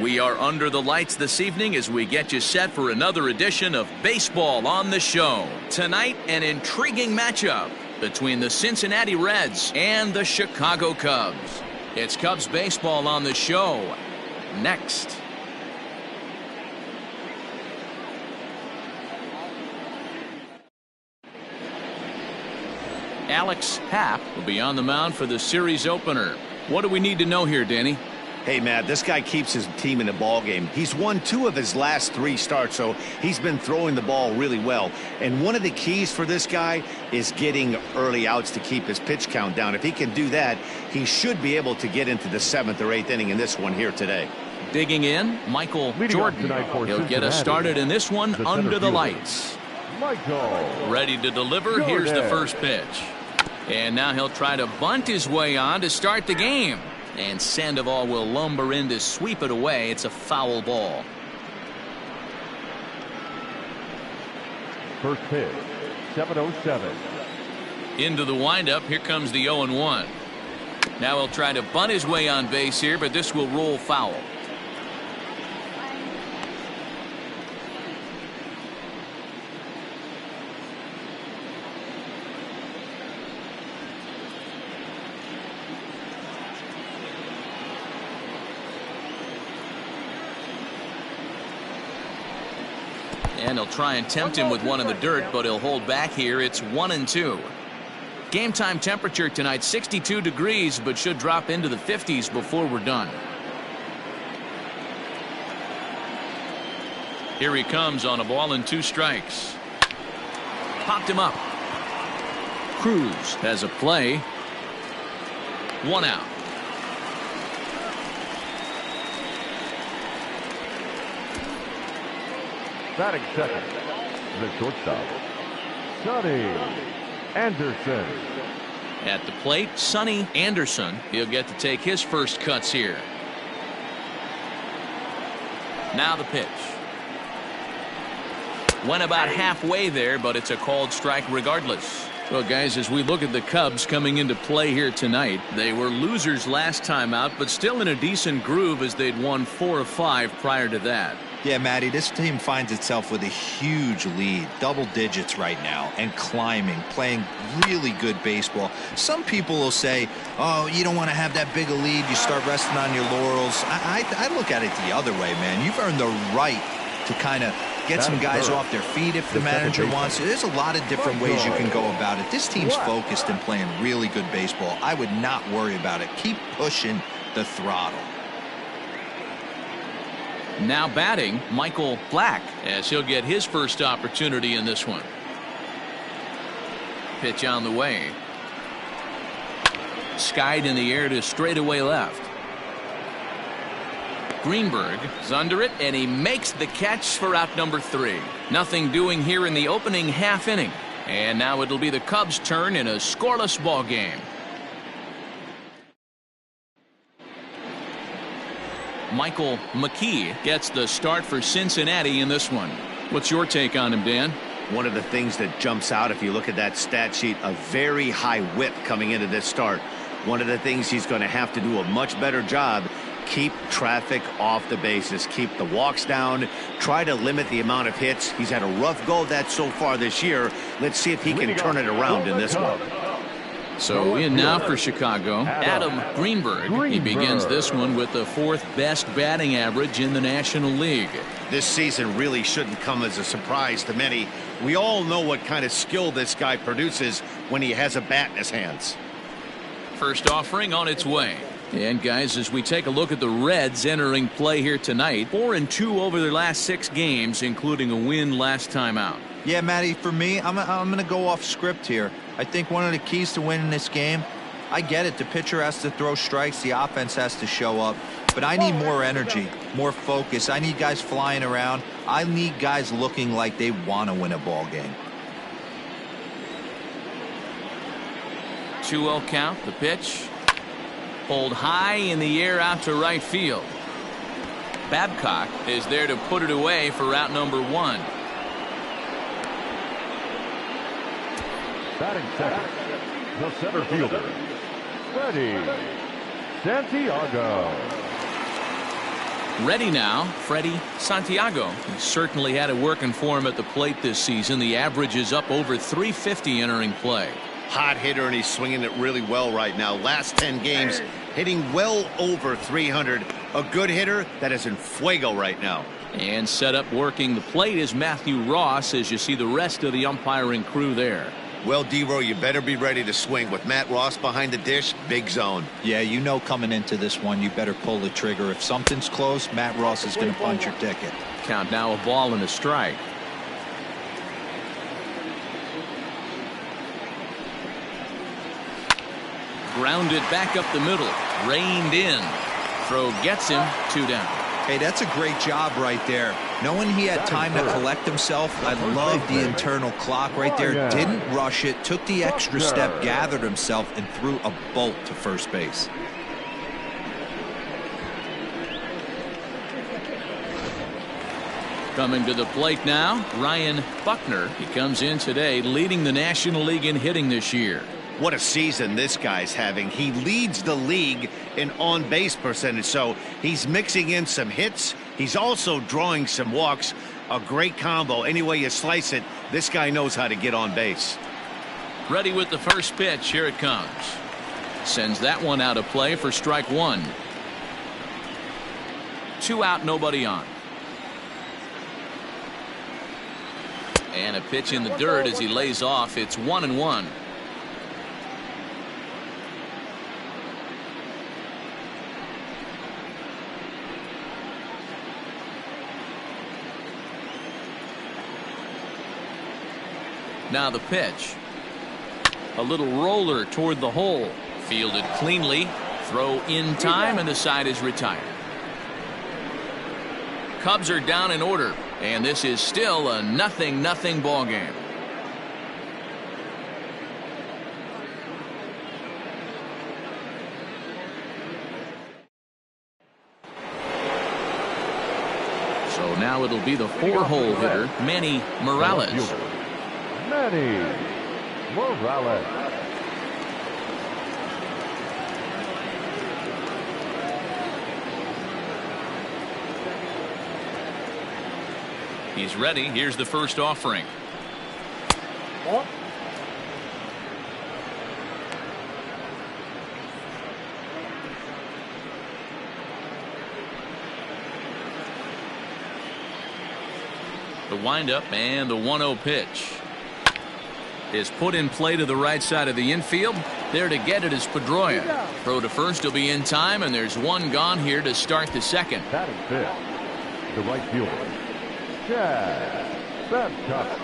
We are under the lights this evening as we get you set for another edition of Baseball on the Show. Tonight, an intriguing matchup between the Cincinnati Reds and the Chicago Cubs. It's Cubs Baseball on the Show. Next. Alex Happ will be on the mound for the series opener. What do we need to know here, Danny? Hey, Matt, this guy keeps his team in the ball game. He's won 2 of his last 3 starts, so he's been throwing the ball really well. And one of the keys for this guy is getting early outs to keep his pitch count down. If he can do that, he should be able to get into the 7th or 8th inning in this one here today. Digging in, Michael Jordan. He'll get us started in this one under the lights. Ready to deliver. Here's the first pitch. And now he'll try to bunt his way on to start the game. And Sandoval will lumber in to sweep it away. It's a foul ball. First pitch, 7:07. Into the windup. Here comes the 0-1. Now he'll try to bunt his way on base here, but this will roll foul. And he'll try and tempt him with one in the dirt, but he'll hold back here. It's 1-2. Game time temperature tonight 62 degrees, but should drop into the 50s before we're done. Here he comes on a ball and 2 strikes. Popped him up. Cruz has a play. 1 out. Batting second, the shortstop, Sonny Anderson. At the plate, Sonny Anderson. He'll get to take his first cuts here. Now the pitch. Went about halfway there, but it's a called strike regardless. Well, guys, as we look at the Cubs coming into play here tonight, they were losers last time out, but still in a decent groove as they'd won 4 of 5 prior to that. Yeah, Matty, this team finds itself with a huge lead, double digits right now, and climbing, playing really good baseball. Some people will say, oh, you don't want to have that big a lead, you start resting on your laurels. I look at it the other way, man. You've earned the right to kind of get some guys off their feet if the manager wants to. There's a lot of different ways you can go about it. This team's focused and playing really good baseball. I would not worry about it. Keep pushing the throttle. Now batting, Michael Black, as he'll get his first opportunity in this one. Pitch on the way. Skied in the air to straightaway left. Greenberg is under it, and he makes the catch for out number 3. Nothing doing here in the opening half inning. And now it'll be the Cubs' turn in a scoreless ball game. Michael McKee gets the start for Cincinnati in this one. What's your take on him, Dan? One of the things that jumps out if you look at that stat sheet, a very high whip coming into this start. One of the things he's going to have to do a much better job, keep traffic off the bases, keep the walks down, try to limit the amount of hits. He's had a rough go of that so far this year. Let's see if he can turn it around in this one. So in now for Chicago, Adam Greenberg. He begins this one with the 4th best batting average in the National League. This season really shouldn't come as a surprise to many. We all know what kind of skill this guy produces when he has a bat in his hands. First offering on its way. And guys, as we take a look at the Reds entering play here tonight, 4-2 over their last 6 games, including a win last time out. Yeah, Matty, for me, I'm going to go off script here. I think one of the keys to winning this game, I get it, the pitcher has to throw strikes, the offense has to show up, but I need more energy, more focus. I need guys flying around. I need guys looking like they want to win a ball game. 2-0 count, the pitch. Pulled high in the air out to right field. Babcock is there to put it away for out number 1. Batting second, the center fielder, Freddie Santiago. Ready now, Freddie Santiago. He certainly had it working for him at the plate this season. The average is up over 350 entering play. Hot hitter, and he's swinging it really well right now. Last 10 games, hitting well over 300. A good hitter that is in fuego right now. And set up working the plate is Matthew Ross, as you see the rest of the umpiring crew there. Well, D-Row, you better be ready to swing. With Matt Ross behind the dish, big zone. Yeah, you know coming into this one, you better pull the trigger. If something's close, Matt Ross is going to punch your ticket. Count now, a ball and a strike. Grounded back up the middle. Reined in. Throw gets him. 2 down. Hey, that's a great job right there. Knowing he had time to collect himself, I love the internal clock right there. Didn't rush it, took the extra step, gathered himself, and threw a bolt to first base. Coming to the plate now, Ryan Buckner. He comes in today leading the National League in hitting this year. What a season this guy's having. He leads the league in on-base percentage, so he's mixing in some hits. He's also drawing some walks. A great combo. Any way you slice it, this guy knows how to get on base. Ready with the first pitch. Here it comes. Sends that one out of play for strike 1. 2 out, nobody on. And a pitch in the dirt as he lays off. It's 1-1. Now the pitch. A little roller toward the hole. Fielded cleanly. Throw in time, and the side is retired. Cubs are down in order, and this is still a 0-0 ball game. So now it'll be the 4-hole hitter, Manny Morales. Manny Morales. He's ready. Here's the first offering. The windup and the 1-0 pitch is put in play to the right side of the infield. There to get it is Pedroia. Throw to first will be in time, and there's one gone here to start the second. Batting fifth, the right fielder, Chad Babcock.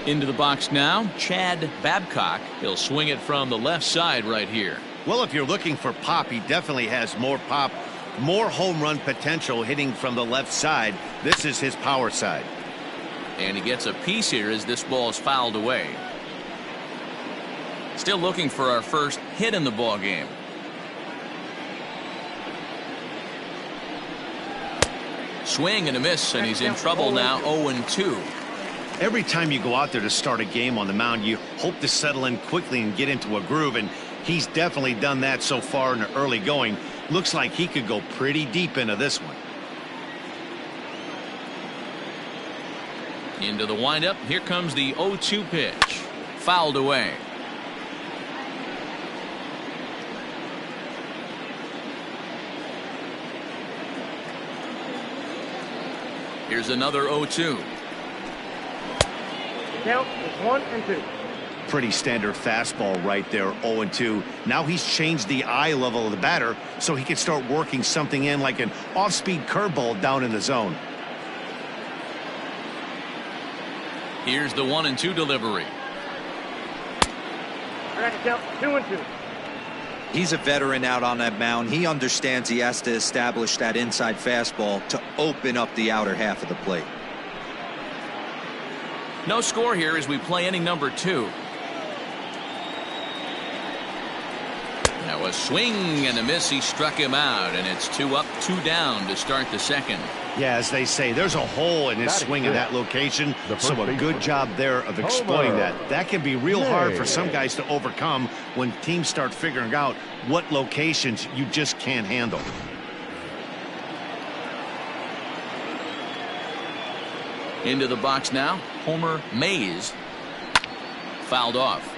Into the box now, Chad Babcock. He'll swing it from the left side right here. Well, if you're looking for pop, he definitely has more pop, more home run potential hitting from the left side. This is his power side. And he gets a piece here as this ball is fouled away. Still looking for our first hit in the ball game. Swing and a miss, and he's in trouble now. 0-2. Every time you go out there to start a game on the mound, you hope to settle in quickly and get into a groove, and he's definitely done that so far in the early going. Looks like he could go pretty deep into this one. Into the windup. Here comes the 0-2 pitch. Fouled away. Here's another 0-2. Count is 1-2. Pretty standard fastball right there. 0-2. Now he's changed the eye level of the batter so he can start working something in like an off-speed curveball down in the zone. Here's the 1-2 delivery. I got to count 2-2. He's a veteran out on that mound. He understands he has to establish that inside fastball to open up the outer half of the plate. No score here as we play inning number 2. Now a swing and a miss. He struck him out, and it's 2 up, 2 down to start the second. Yeah, as they say, there's a hole in his swing in that location, so a good job there of exploiting that. That can be real hard for some guys to overcome when teams start figuring out what locations you just can't handle. Into the box now, Homer Mays. Fouled off.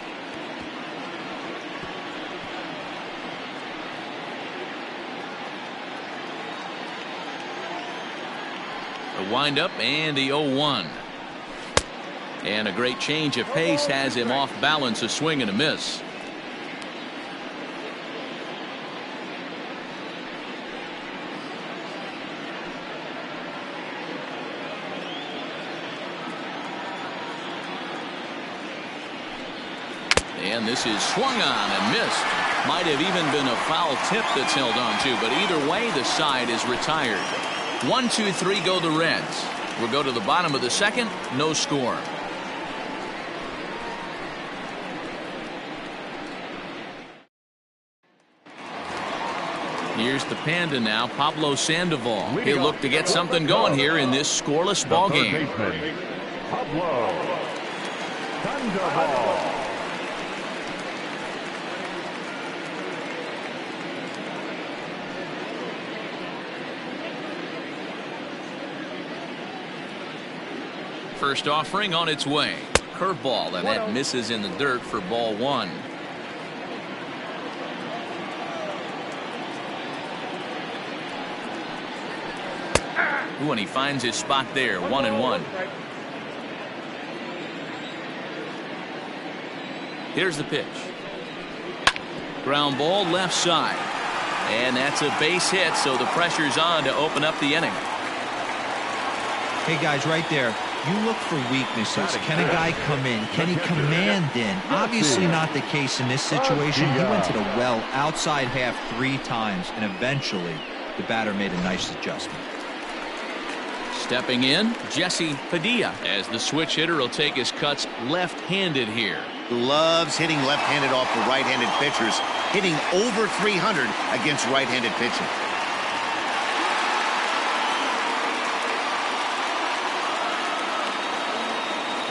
The windup and the 0-1. And a great change of pace has him off balance, a swing and a miss. And this is swung on and missed. Might have even been a foul tip that's held on to, but either way the side is retired. 1, 2, 3 go the Reds. We'll go to the bottom of the second. No score. Here's the Panda now, Pablo Sandoval. He'll look to get something going here in this scoreless ball game. Pablo Sandoval. First offering on its way. Curveball, and that misses in the dirt for ball 1. Ooh, and he finds his spot there, 1-1. Here's the pitch. Ground ball left side. And that's a base hit, so the pressure's on to open up the inning. Hey guys, right there, you look for weaknesses. Can a guy come in? Can he command in? Obviously not the case in this situation. He went to the well outside half 3 times, and eventually the batter made a nice adjustment. Stepping in, Jesse Padilla, as the switch hitter will take his cuts left-handed here. Loves hitting left-handed off the right-handed pitchers, hitting over 300 against right-handed pitching.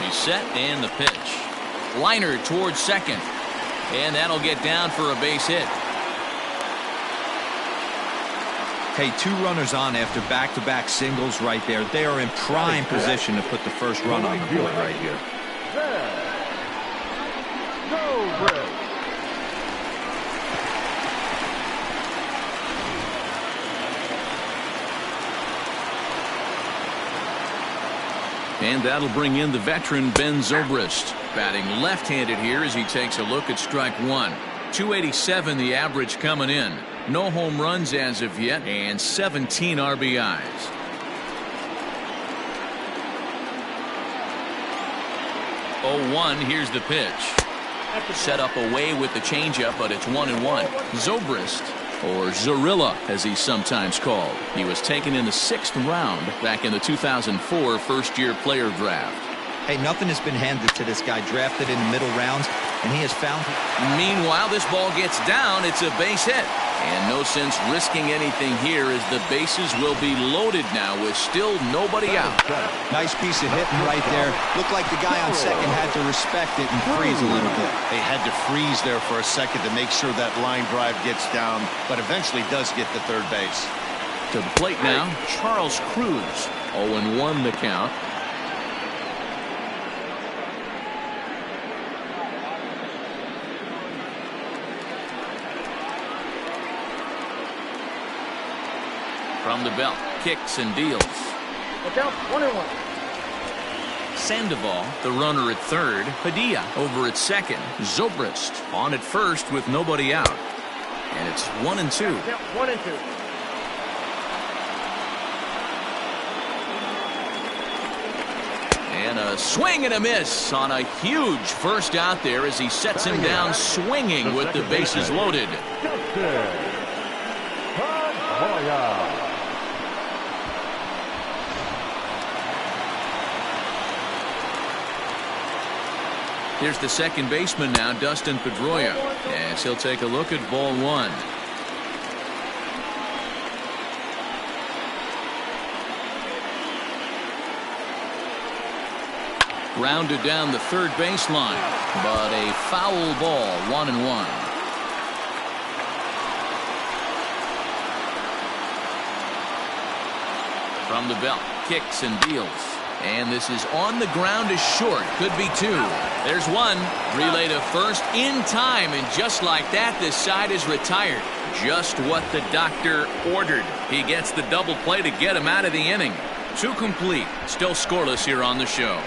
He's set, and the pitch. Liner towards second, and that'll get down for a base hit. Hey, 2 runners on after back-to-back singles right there. They are in prime position to put the first run on the board right here. And that'll bring in the veteran Ben Zobrist, batting left-handed here as he takes a look at strike 1. 287 the average coming in. No home runs as of yet, and 17 RBIs. 0-1, here's the pitch. Set up away with the changeup, but it's 1-1. Zobrist, or Zorilla as he's sometimes called. He was taken in the 6th round back in the 2004 first-year player draft. Hey, nothing has been handed to this guy, drafted in the middle rounds, and he has found. Meanwhile, this ball gets down. It's a base hit. And no sense risking anything here as the bases will be loaded now with still nobody out. Nice piece of hitting right there. Looked like the guy on second had to respect it and freeze a little bit. They had to freeze there for a second to make sure that line drive gets down, but eventually does get to third base. To the plate now, Charles Cruz. 0-1 the count. From the belt, kicks and deals. Look out, 1-1. Sandoval, the runner at third. Padilla over at second. Zobrist on at first with nobody out. And it's 1-2. 1-2. And a swing and a miss on a huge first out there as he sets him down swinging with the bases loaded. Here's the second baseman now, Dustin Pedroia, as he'll take a look at ball 1. Rounded down the third baseline, but a foul ball, 1-1. From the belt, kicks and deals. And this is on the ground is short. Could be two. There's one. Relay to first in time. And just like that, this side is retired. Just what the doctor ordered. He gets the double play to get him out of the inning. 2 complete. Still scoreless here on the show.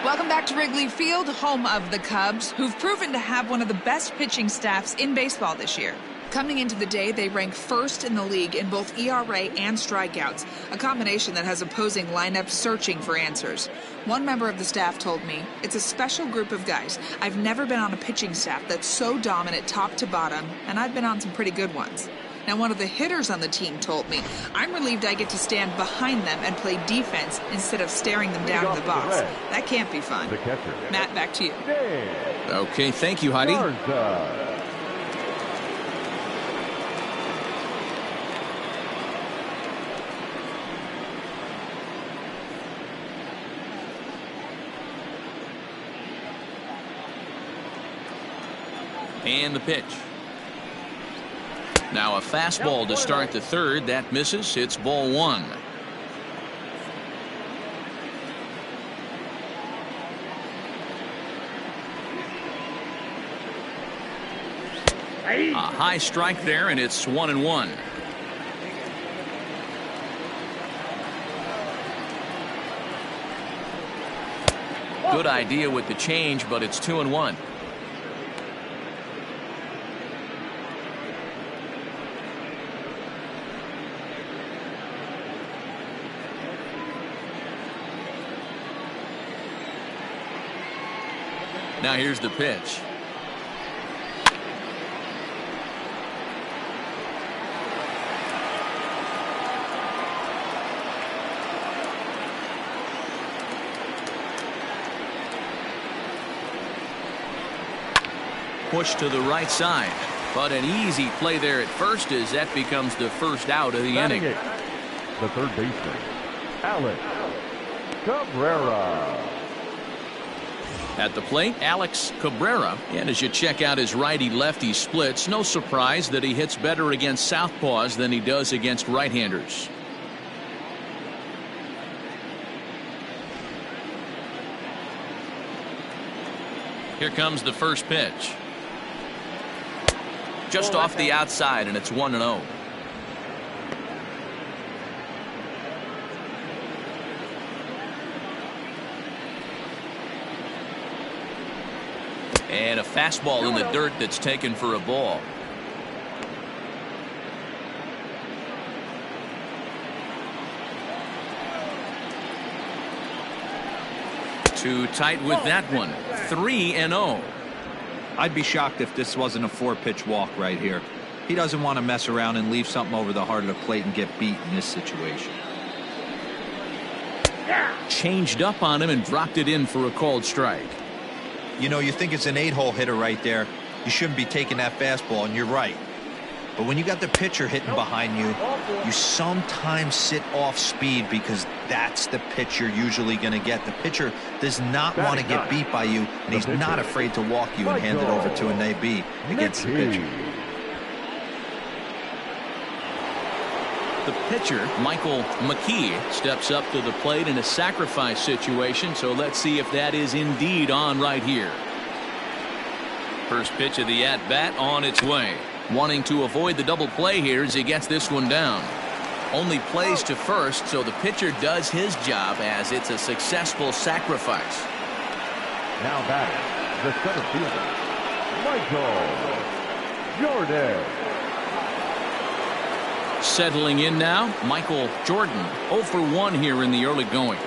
Welcome back to Wrigley Field, home of the Cubs, who've proven to have one of the best pitching staffs in baseball this year. Coming into the day, they rank first in the league in both ERA and strikeouts, a combination that has opposing lineups searching for answers. One member of the staff told me, "It's a special group of guys. I've never been on a pitching staff that's so dominant top to bottom, and I've been on some pretty good ones." Now, one of the hitters on the team told me, "I'm relieved I get to stand behind them and play defense instead of staring them down in the box. That can't be fun." Matt, back to you. Okay, thank you, Heidi. And the pitch. Now a fastball to start the third. That misses. It's ball 1. A high strike there, and it's 1-1. Good idea with the change, but it's 2-1. Now here's the pitch. Push to the right side, but an easy play there at first as that becomes the first out of the inning. The third baseman, Alex Cabrera. At the plate, Alex Cabrera. And as you check out his righty-lefty splits, no surprise that he hits better against southpaws than he does against right-handers. Here comes the first pitch. Just off the outside, and it's 1-0. And a fastball in the dirt that's taken for a ball. Too tight with that one. 3-0. I'd be shocked if this wasn't a 4-pitch walk right here. He doesn't want to mess around and leave something over the heart of the plate and get beat in this situation. Changed up on him and dropped it in for a called strike. You know, you think it's an 8-hole hitter right there. You shouldn't be taking that fastball, and you're right. But when you got the pitcher hitting behind you, you sometimes sit off speed because that's the pitch you're usually going to get. The pitcher does not want to get beat by you, and he's not afraid to walk you and hand it over to an AB against the pitcher. The pitcher, Michael McKee, steps up to the plate in a sacrifice situation, so let's see if that is indeed on right here. First pitch of the at-bat on its way. Wanting to avoid the double play here as he gets this one down. Only plays to first, so the pitcher does his job as it's a successful sacrifice. Now batting, the center fielder, Michael Jordan. Settling in now, Michael Jordan, 0 for 1 here in the early going.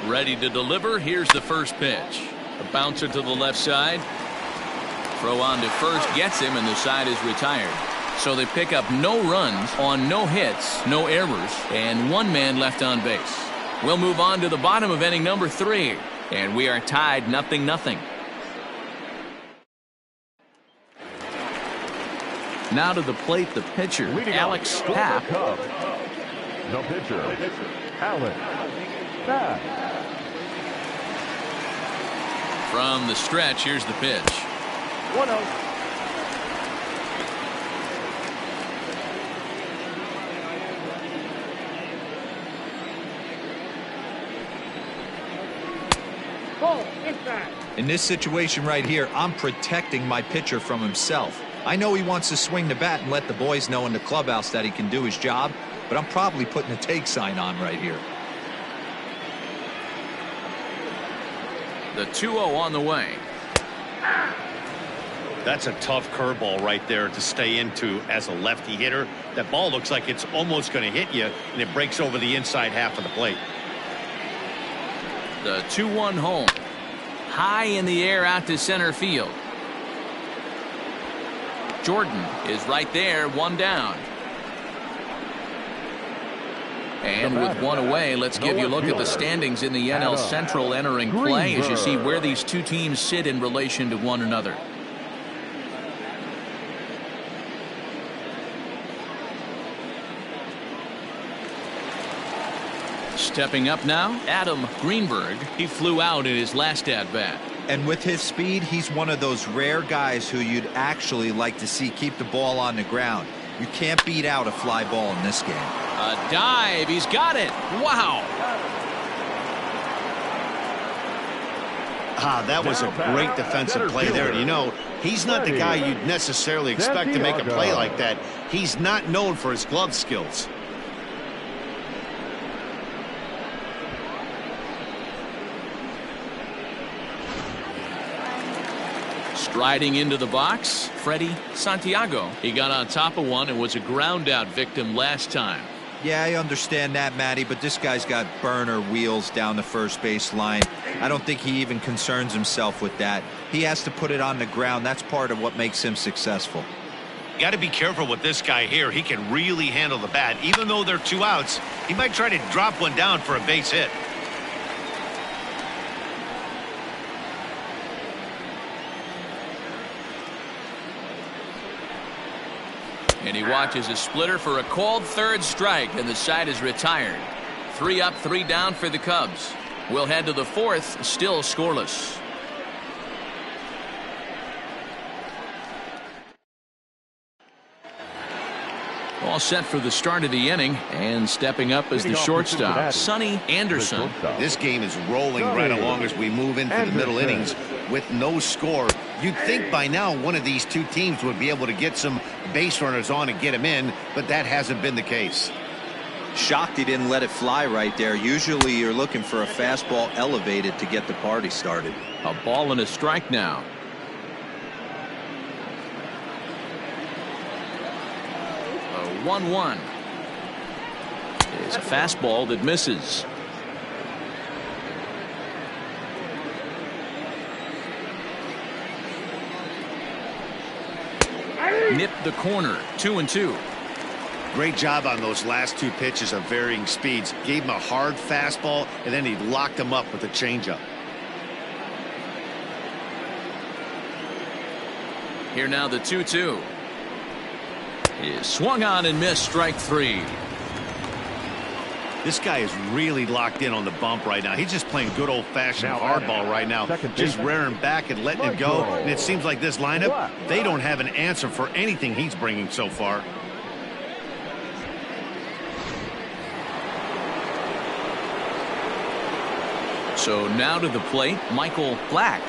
Ready to deliver. Here's the first pitch. A bouncer to the left side. Throw on to first gets him, and the side is retired. So they pick up no runs on no hits, no errors, and 1 man left on base. We'll move on to the bottom of inning number 3, and we are tied 0-0. Now to the plate, the pitcher, Alex Papp. The pitcher, Alex Back. From the stretch, here's the pitch. 1-0. Ball inside. In this situation right here, I'm protecting my pitcher from himself. I know he wants to swing the bat and let the boys know in the clubhouse that he can do his job, but I'm probably putting a take sign on right here. The 2-0 on the way. That's a tough curveball right there to stay into as a lefty hitter. That ball looks like it's almost going to hit you, and it breaks over the inside half of the plate. The 2-1 home. High in the air out to center field. Jordan is right there, one down. And with one away, let's give you a look at the standings in the NL Central entering play as you see where these two teams sit in relation to one another. Stepping up now, Adam Greenberg. He flew out in his last at-bat. And with his speed, he's one of those rare guys who you'd actually like to see keep the ball on the ground. You can't beat out a fly ball in this game. A dive. He's got it. Wow. That was a great defensive play there. And you know, he's not the guy you'd necessarily expect to make a play like that. He's not known for his glove skills. Striding into the box, Freddie Santiago. He got on top of one and was a ground out victim last time. Yeah, I understand that, Matty, but this guy's got burner wheels down the first base line. I don't think he even concerns himself with that. He has to put it on the ground. That's part of what makes him successful. You got to be careful with this guy here. He can really handle the bat. Even though they're 2 outs, he might try to drop one down for a base hit. And he watches a splitter for a called third strike, and the side is retired. 3 up, 3 down for the Cubs. We'll head to the 4th, still scoreless. All set for the start of the inning, and stepping up as the shortstop, Sonny Anderson. This game is rolling right along as we move into the middle innings with no score. You'd think by now one of these two teams would be able to get some base runners on and get them in, but that hasn't been the case. Shocked he didn't let it fly right there. Usually you're looking for a fastball elevated to get the party started. A ball and a strike now. A 1-1. It's a fastball that misses. Nipped the corner. 2-2. Great job on those last 2 pitches of varying speeds. Gave him a hard fastball, and then he locked him up with a changeup. Here now the 2-2. Is swung on and missed, strike 3. This guy is really locked in on the bump right now. He's just playing good old-fashioned hardball right now. Just rearing back and letting it go. And it seems like this lineup, they don't have an answer for anything he's bringing so far. So now to the plate, Michael Black.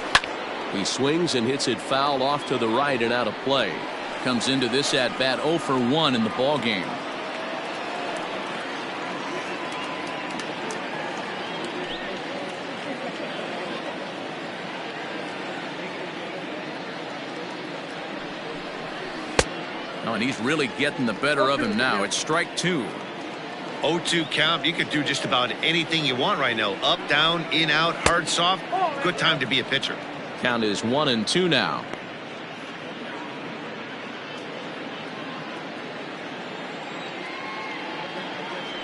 He swings and hits it foul off to the right and out of play. Comes into this at bat 0 for 1 in the ball game. Oh, and he's really getting the better of him now. It's strike 2. 0-2 count. You could do just about anything you want right now. Up, down, in, out, hard, soft. Good time to be a pitcher. Count is 1-2 now.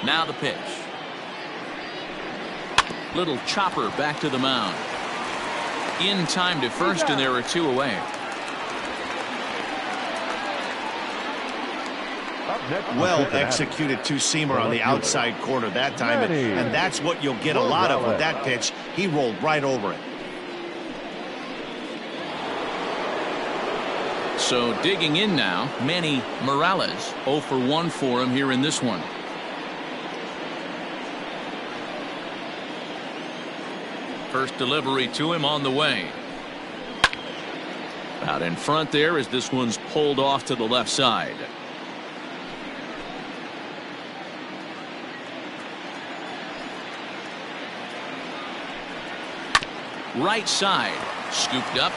Now the pitch. Little chopper back to the mound. In time to first, and there are 2 away. Well executed two-seamer on the outside corner that time, and that's what you'll get a lot of with that pitch. He rolled right over it. So digging in now, Manny Morales. 0 for 1 for him here in this one. First delivery to him on the way. Out in front there as this one's pulled off to the left side. Right side, scooped up.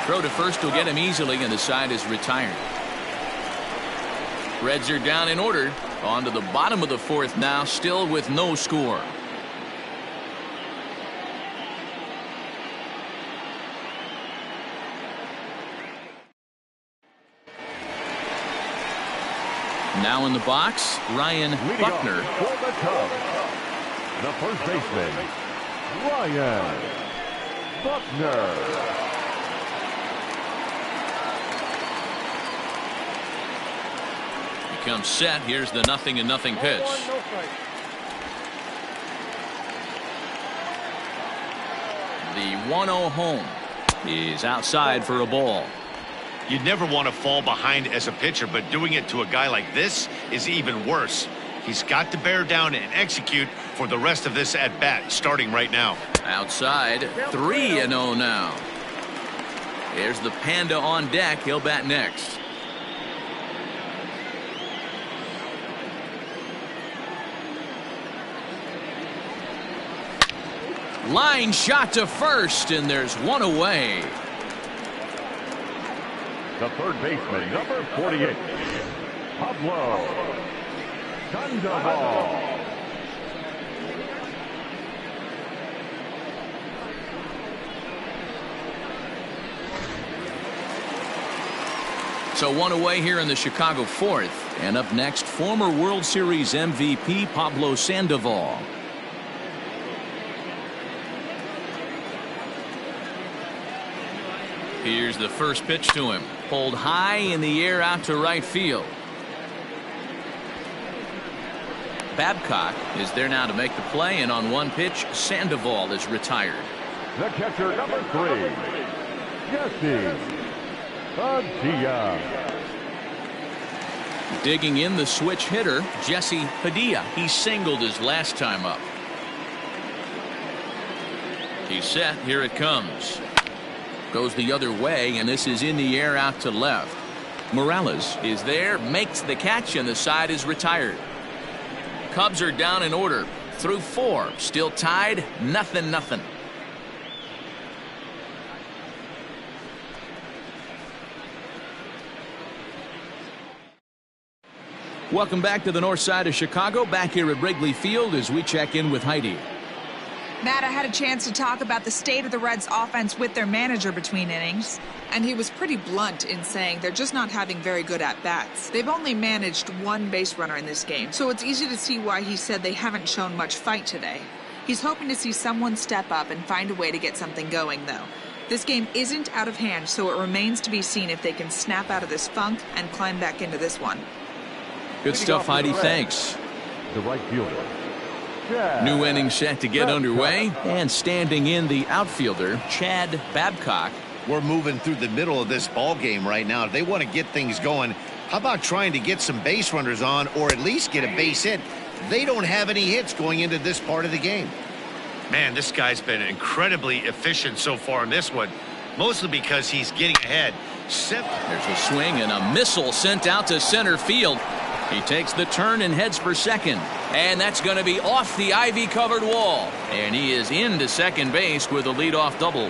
Throw to first will get him easily, and the side is retired. Reds are down in order. On to the bottom of the fourth now, still with no score. Now in the box, Ryan Buckner. For the Cubs, the first baseman, Ryan Buckner. Comes set. Here's the 0-0 pitch. The 1-0 home is outside for a ball. You'd never want to fall behind as a pitcher, but doing it to a guy like this is even worse. He's got to bear down and execute for the rest of this at bat, starting right now. Outside, 3-0 now. There's the Panda on deck. He'll bat next. Line shot to first, and there's one away. The third baseman, number 48, Pablo Sandoval. So one away here in the Chicago fourth. And up next, former World Series MVP Pablo Sandoval. Here's the first pitch to him. Pulled high in the air out to right field. Babcock is there now to make the play, and on one pitch, Sandoval is retired. The catcher, number 3, Padilla. Digging in the switch hitter, Jesse Padilla. He singled his last time up. He's set. Here it comes. Goes the other way, and this is in the air out to left. Morales is there, makes the catch, and the side is retired. Cubs are down in order. Through 4. Still tied, 0-0. Welcome back to the north side of Chicago. Back here at Wrigley Field as we check in with Heidi. Matt, I had a chance to talk about the state of the Reds offense with their manager between innings, and he was pretty blunt in saying they're just not having very good at-bats. They've only managed 1 base runner in this game, so it's easy to see why he said they haven't shown much fight today. He's hoping to see someone step up and find a way to get something going, though. This game isn't out of hand, so it remains to be seen if they can snap out of this funk and climb back into this one. Good stuff, Heidi. Thanks. The right fielder. New inning set to get underway, and standing in the outfielder, Chad Babcock. We're moving through the middle of this ball game right now. If they want to get things going, how about trying to get some base runners on, or at least get a base hit? They don't have any hits going into this part of the game. Man, this guy's been incredibly efficient so far in this one, mostly because he's getting ahead. There's a swing and a missile sent out to center field. He takes the turn and heads for second. And that's going to be off the ivy-covered wall. And he is into second base with a leadoff double.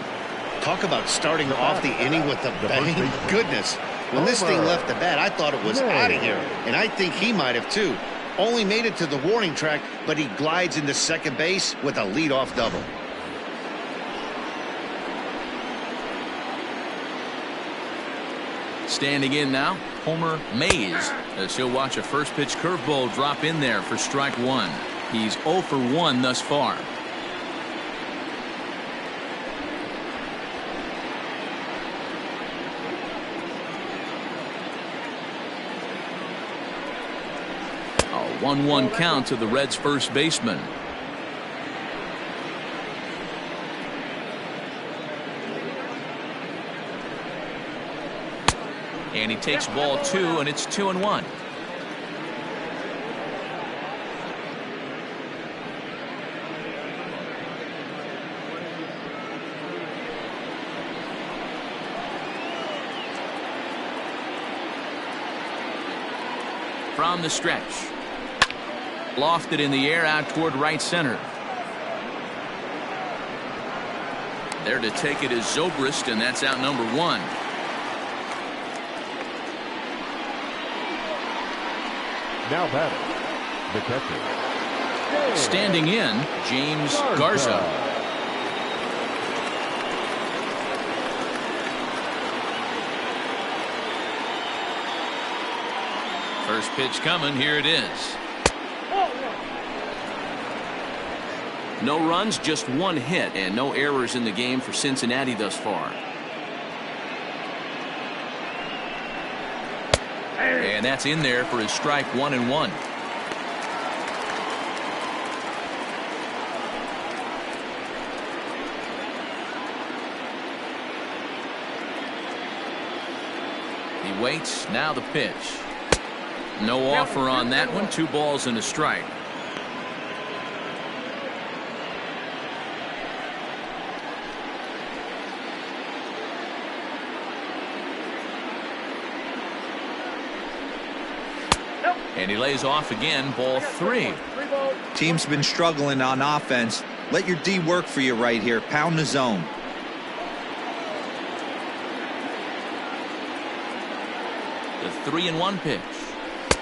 Talk about starting off the inning with a bang. Goodness. When this thing left the bat, I thought it was out of here. And I think he might have, too. Only made it to the warning track, but he glides into second base with a leadoff double. Standing in now, Homer Mays, as he'll watch a first pitch curveball drop in there for strike 1. He's 0 for 1 thus far. 1-1 count to the Reds' first baseman. And he takes ball 2, and it's 2-1. From the stretch. Lofted in the air out toward right center. There to take it is Zobrist, and that's out number 1. Now batting, the catcher. Standing in, James Garza. First pitch coming. Here it is. No runs, just 1 hit, and no errors in the game for Cincinnati thus far. And that's in there for his strike 1-1. He waits. Now the pitch. No offer on that one. 2 balls and a strike. And he lays off again. Ball 3. Team's been struggling on offense. Let your D work for you right here. Pound the zone. The 3-1 pitch.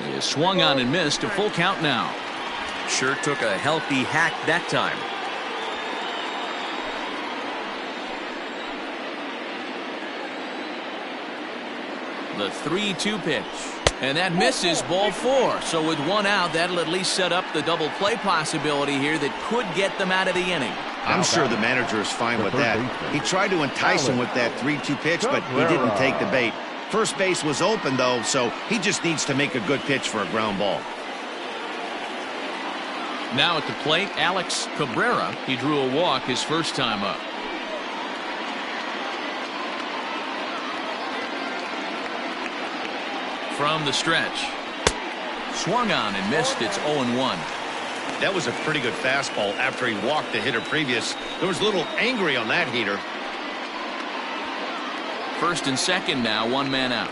He is swung on and missed. A full count now. Sure took a healthy hack that time. The 3-2 pitch. And that misses. Ball 4. So with 1 out, that'll at least set up the double play possibility here that could get them out of the inning. I'm sure the manager is fine with that. He tried to entice him with that 3-2 pitch, but he didn't take the bait. First base was open, though, so he just needs to make a good pitch for a ground ball. Now at the plate, Alex Cabrera. He drew a walk his first time up. From the stretch. Swung on and missed. It's 0-1. That was a pretty good fastball after he walked the hitter previous. There was a little angry on that heater. First and second now. 1 man out.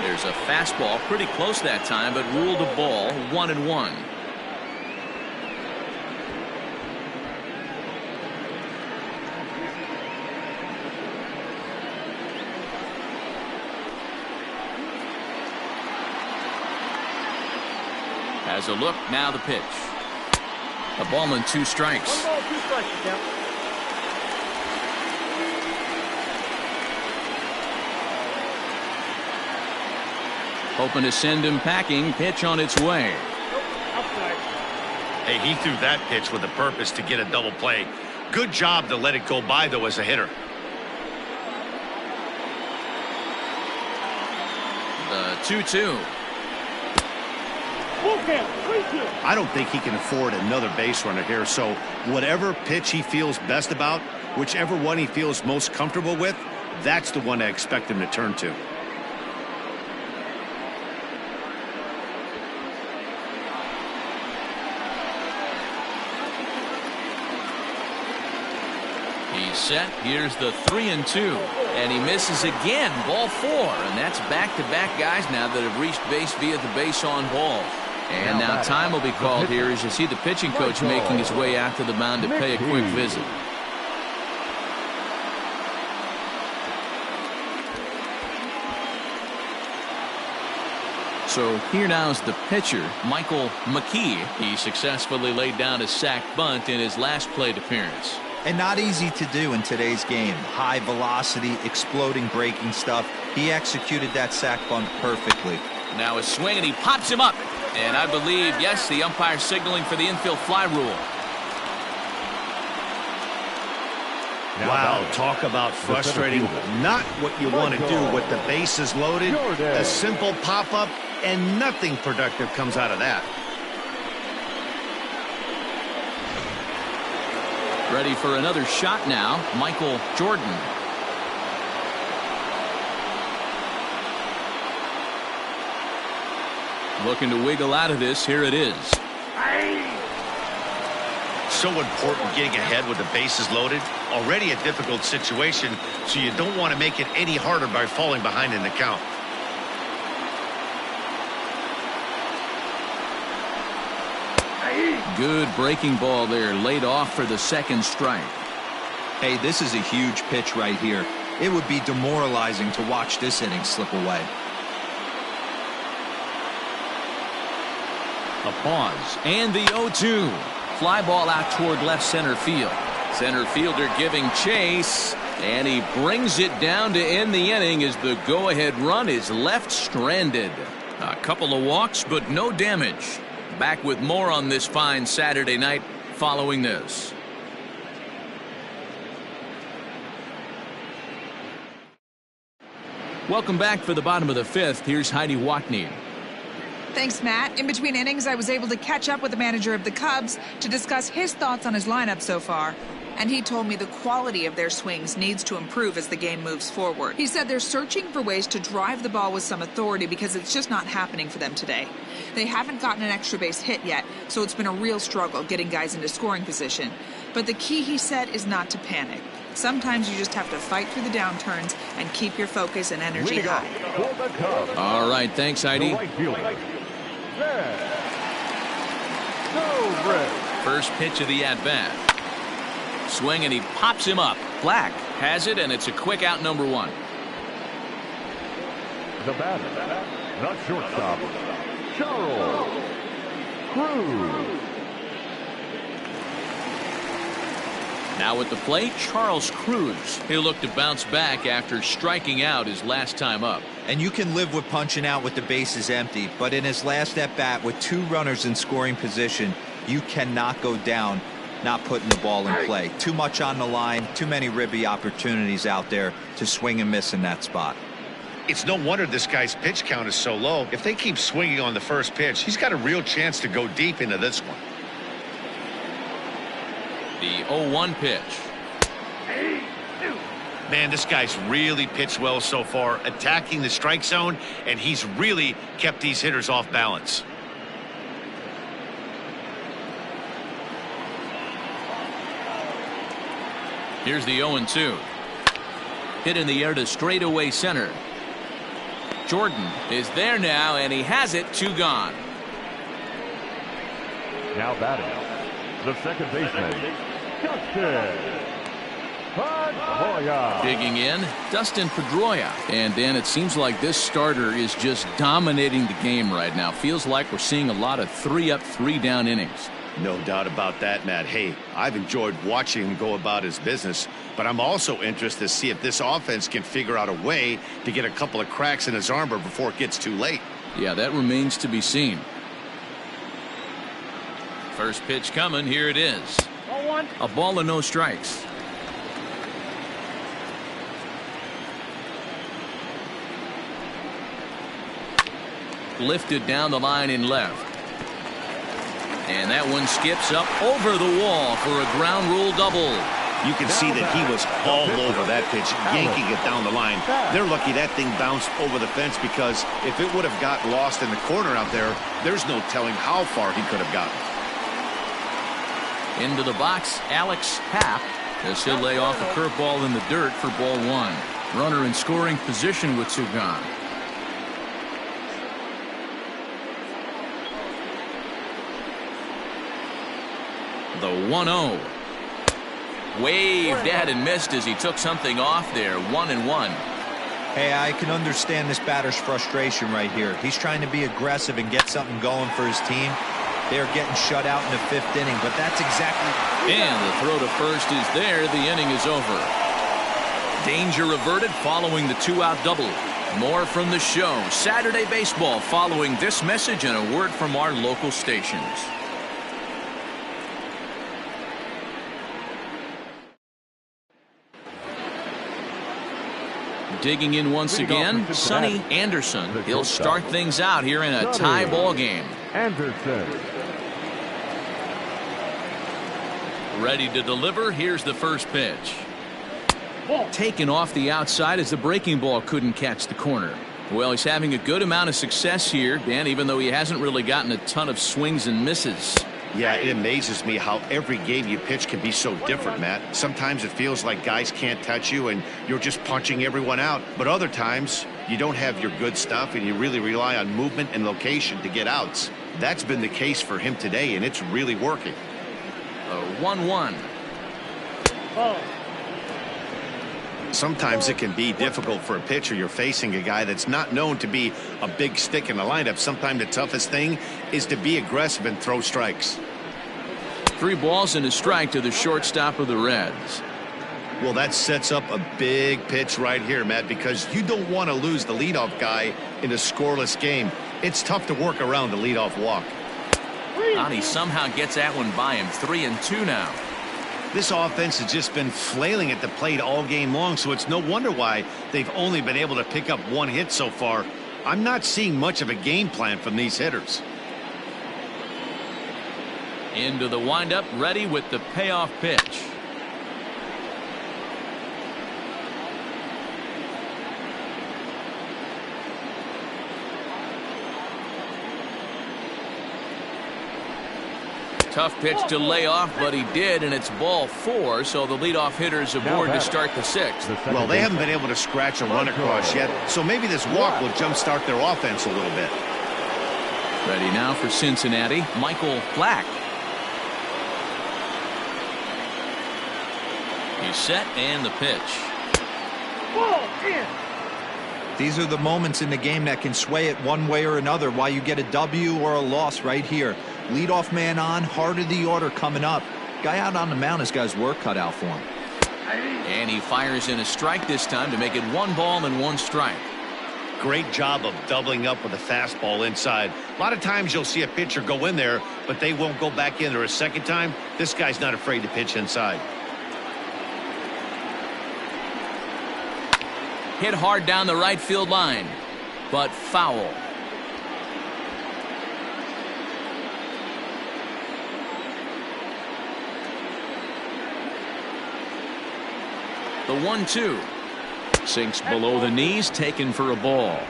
There's a fastball pretty close that time, but ruled a ball. 1-1. Has a look. Now the pitch. A ball and 2 strikes. 1 ball, 2 strikes. Count. Hoping to send him packing. Pitch on its way. Outside. Hey, he threw that pitch with a purpose to get a double play. Good job to let it go by, though, as a hitter. The 2-2. I don't think he can afford another base runner here, so whatever pitch he feels best about, whichever one he feels most comfortable with, that's the one I expect him to turn to. He's set. Here's the 3-2. And he misses again. Ball 4. And that's back-to-back guys now that have reached base via the base on ball. And now time will be called here as you see the pitching coach making his way out to the mound to pay a quick visit. So here now is the pitcher, Michael McKee. He successfully laid down a sac bunt in his last plate appearance. And not easy to do in today's game. High velocity, exploding breaking stuff. He executed that sac bunt perfectly. Now a swing, and he pops him up. And I believe, yes, the umpire signaling for the infield fly rule. Wow, talk about frustrating. Not what you want to do with the bases loaded. A simple pop-up, and nothing productive comes out of that. Ready for another shot now, Michael Jordan. Looking to wiggle out of this. Here it is. So important getting ahead with the bases loaded. Already a difficult situation, so you don't want to make it any harder by falling behind in the count. Good breaking ball there, laid off for the second strike. Hey, this is a huge pitch right here. It would be demoralizing to watch this inning slip away. A pause, and the 0-2. Fly ball out toward left center field. Center fielder giving chase, and he brings it down to end the inning as the go-ahead run is left stranded. A couple of walks, but no damage. Back with more on this fine Saturday night following this. Welcome back for the bottom of the fifth. Here's Heidi Watney. Thanks, Matt. In between innings, I was able to catch up with the manager of the Cubs to discuss his thoughts on his lineup so far. And he told me the quality of their swings needs to improve as the game moves forward. He said they're searching for ways to drive the ball with some authority because it's just not happening for them today. They haven't gotten an extra base hit yet, so it's been a real struggle getting guys into scoring position. But the key, he said, is not to panic. Sometimes you just have to fight through the downturns and keep your focus and energy high. All right, thanks, Heidi. First pitch of the at-bat. Swing, and he pops him up. Black has it, and it's a quick out, number one. The batter, not shortstop, Charles Cruz. Now at the plate, Charles Cruz. He'll look to bounce back after striking out his last time up. And you can live with punching out with the bases empty, but in his last at-bat with 2 runners in scoring position, you cannot go down not putting the ball in play. Too much on the line, too many ribby opportunities out there to swing and miss in that spot. It's no wonder this guy's pitch count is so low. If they keep swinging on the first pitch, he's got a real chance to go deep into this one. The 0-1 pitch. Man, this guy's really pitched well so far, attacking the strike zone, and he's really kept these hitters off balance. Here's the 0-2. Hit in the air to straightaway center. Jordan is there now, and he has it. 2 gone. Now batting, the second baseman, Dustin Pedroia. Digging in, Dustin Pedroia. And Dan, it seems like this starter is just dominating the game right now. Feels like we're seeing a lot of 3-up, 3-down innings. No doubt about that, Matt. Hey, I've enjoyed watching him go about his business, but I'm also interested to see if this offense can figure out a way to get a couple of cracks in his armor before it gets too late. Yeah, that remains to be seen. First pitch coming. Here it is. A ball and no strikes. Lifted down the line in left. And that one skips up over the wall for a ground rule double. You can see that he was all over that pitch, yanking it down the line. They're lucky that thing bounced over the fence, because if it would have got lost in the corner out there, there's no telling how far he could have gotten. Into the box, Alex Happ, as he'll lay off a curveball in the dirt for ball 1. Runner in scoring position with 2 gone. The 1-0. Waved at and missed as he took something off there. 1-1. Hey, I can understand this batter's frustration right here. He's trying to be aggressive and get something going for his team. They're getting shut out in the 5th inning, but that's exactly... And the throw to first is there. The inning is over. Danger averted following the 2-out double. More from the show. Saturday Baseball following this message and a word from our local stations. Digging in once again, Sonny Anderson. He'll start things out here in a tie ball game. Anderson. Ready to deliver. Here's the first pitch. Taken off the outside as the breaking ball couldn't catch the corner. Well, he's having a good amount of success here, Dan, even though he hasn't really gotten a ton of swings and misses. Yeah, it amazes me how every game you pitch can be so different, Matt. Sometimes it feels like guys can't touch you and you're just punching everyone out. But other times you don't have your good stuff and you really rely on movement and location to get outs. That's been the case for him today, and it's really working. 1-1. Sometimes it can be difficult for a pitcher. You're facing a guy that's not known to be a big stick in the lineup. Sometimes the toughest thing is to be aggressive and throw strikes. 3 balls and a strike to the shortstop of the Reds. Well, that sets up a big pitch right here, Matt, because you don't want to lose the leadoff guy in a scoreless game. It's tough to work around the leadoff walk. And he somehow gets that one by him. 3-2 now. This offense has just been flailing at the plate all game long, so it's no wonder why they've only been able to pick up 1 hit so far. I'm not seeing much of a game plan from these hitters. Into the windup, ready with the payoff pitch. Tough pitch to lay off, but he did, and it's ball 4, so the leadoff hitter's aboard to start the 6th. Well, they haven't been able to scratch a run across yet, so maybe this walk will jumpstart their offense a little bit. Ready now for Cincinnati, Michael Black. He's set, and the pitch. These are the moments in the game that can sway it one way or another, why you get a W or a loss right here. Leadoff man on, heart of the order coming up. Guy out on the mound has got his work cut out for him. And he fires in a strike this time to make it 1 ball and 1 strike. Great job of doubling up with a fastball inside. A lot of times you'll see a pitcher go in there, but they won't go back in there a second time. This guy's not afraid to pitch inside. Hit hard down the right field line, but foul. The 1-2 sinks below the knees, taken for a ball.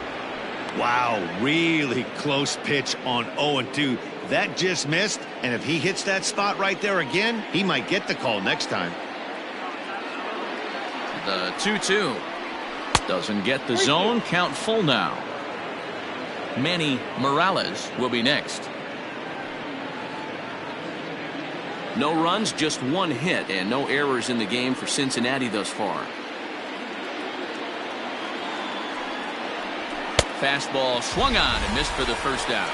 Wow, really close pitch on 0-2. That just missed, and if he hits that spot right there again, he might get the call next time. The 2-2 doesn't get the zone. Count full now. Manny Morales will be next. No runs, just 1 hit, and no errors in the game for Cincinnati thus far. Fastball swung on and missed for the first out.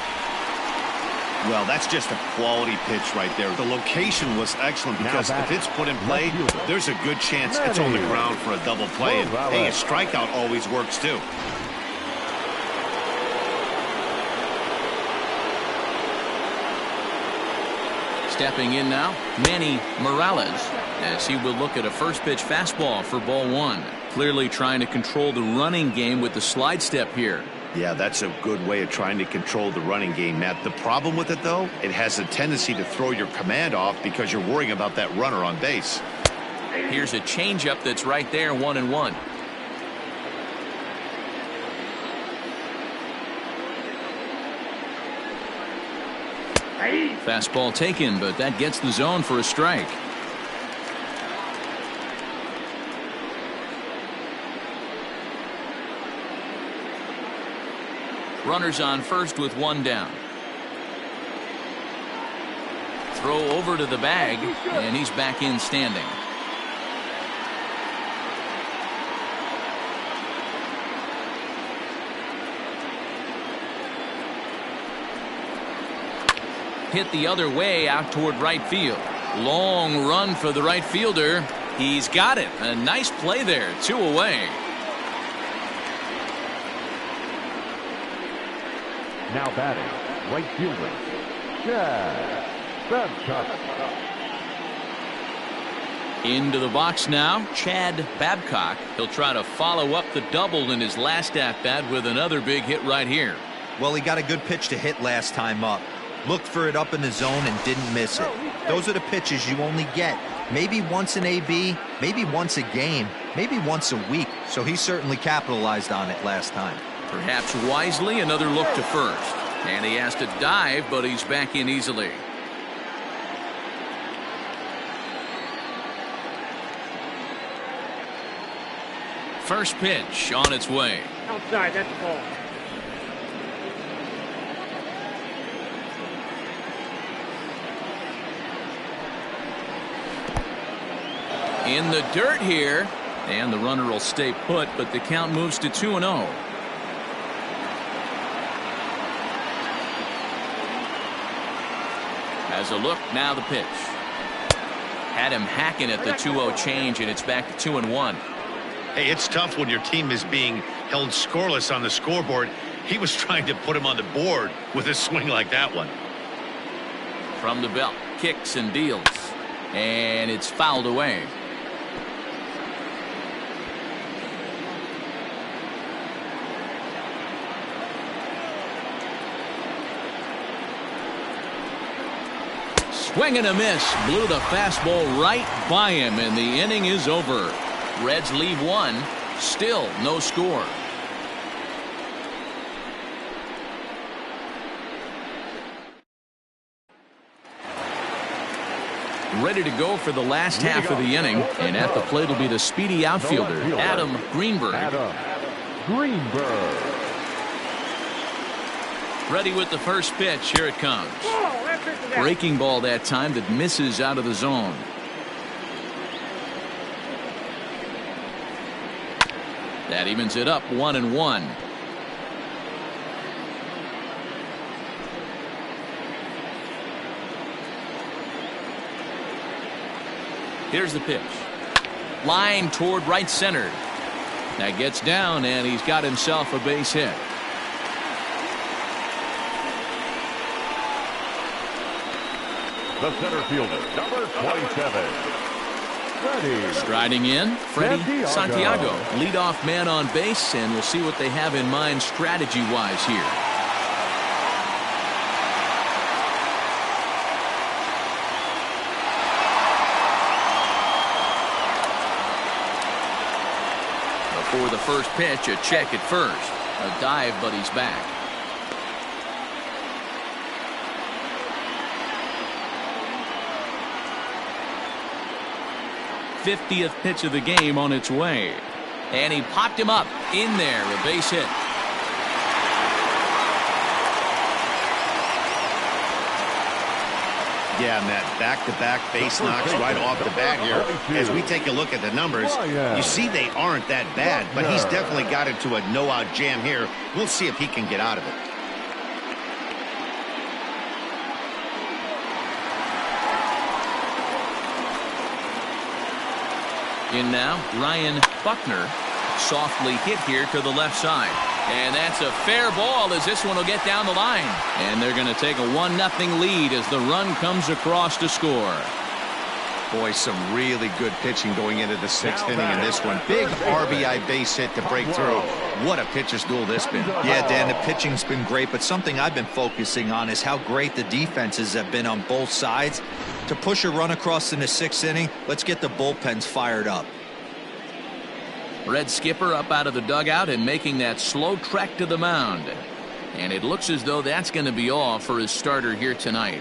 Well, that's just a quality pitch right there. The location was excellent because if it's put in play, there's a good chance it's on the ground for a double play. And hey, a strikeout always works too. Stepping in now, Manny Morales, as he will look at a first pitch fastball for ball 1. Clearly trying to control the running game with the slide step here. Yeah, that's a good way of trying to control the running game, Matt. The problem with it, though, it has a tendency to throw your command off because you're worrying about that runner on base. Here's a changeup that's right there, 1-1. Fastball taken, but that gets the zone for a strike. Runners on first with 1 down. Throw over to the bag, and he's back in standing. Hit the other way out toward right field. Long run for the right fielder. He's got it. A nice play there. 2 away. Now batting, right fielder, Chad Benchuk. Into the box now, Chad Babcock. He'll try to follow up the double in his last at-bat with another big hit right here. Well, he got a good pitch to hit last time up. Looked for it up in the zone and didn't miss it. Those are the pitches you only get maybe once in AB, maybe once a game, maybe once a week. So he certainly capitalized on it last time. Perhaps wisely, another look to first. And he has to dive, but he's back in easily. First pitch on its way. Outside, that's the ball. In the dirt here, and the runner will stay put, but the count moves to 2-0. As a look, now the pitch. Had him hacking at the 2-0 change, and it's back to 2-1. Hey, it's tough when your team is being held scoreless on the scoreboard. He was trying to put him on the board with a swing like that one. From the belt, kicks and deals, and it's fouled away. Swing and a miss. Blew the fastball right by him, and the inning is over. Reds leave one. Still no score. Ready to go for the last half of the inning, and at the plate will be the speedy outfielder, Adam Greenberg. Ready with the first pitch. Here it comes. Breaking ball that time that misses out of the zone. That evens it up 1-1. Here's the pitch. Line toward right center. That gets down, and he's got himself a base hit. The center fielder, number 27. Striding in, Freddie Santiago, leadoff man on base, and we'll see what they have in mind strategy-wise here. Before the first pitch, a check at first. A dive, but he's back. '50th pitch of the game on its way. And he popped him up in there, a base hit. Yeah, and that back-to-back base knocks right off the bat here. As we take a look at the numbers, you see they aren't that bad, but he's definitely got into a no-out jam here. We'll see if he can get out of it. In now, Ryan Buckner, softly hit here to the left side. And that's a fair ball as this one will get down the line. And they're going to take a 1-0 lead as the run comes across to score. Boy, some really good pitching going into the 6th inning in this one. Big RBI base hit to break through. What a pitcher's duel this been. Yeah, Dan, the pitching's been great, but something I've been focusing on is how great the defenses have been on both sides. To push a run across in the 6th inning, let's get the bullpens fired up. Red skipper up out of the dugout and making that slow trek to the mound. And it looks as though that's going to be all for his starter here tonight.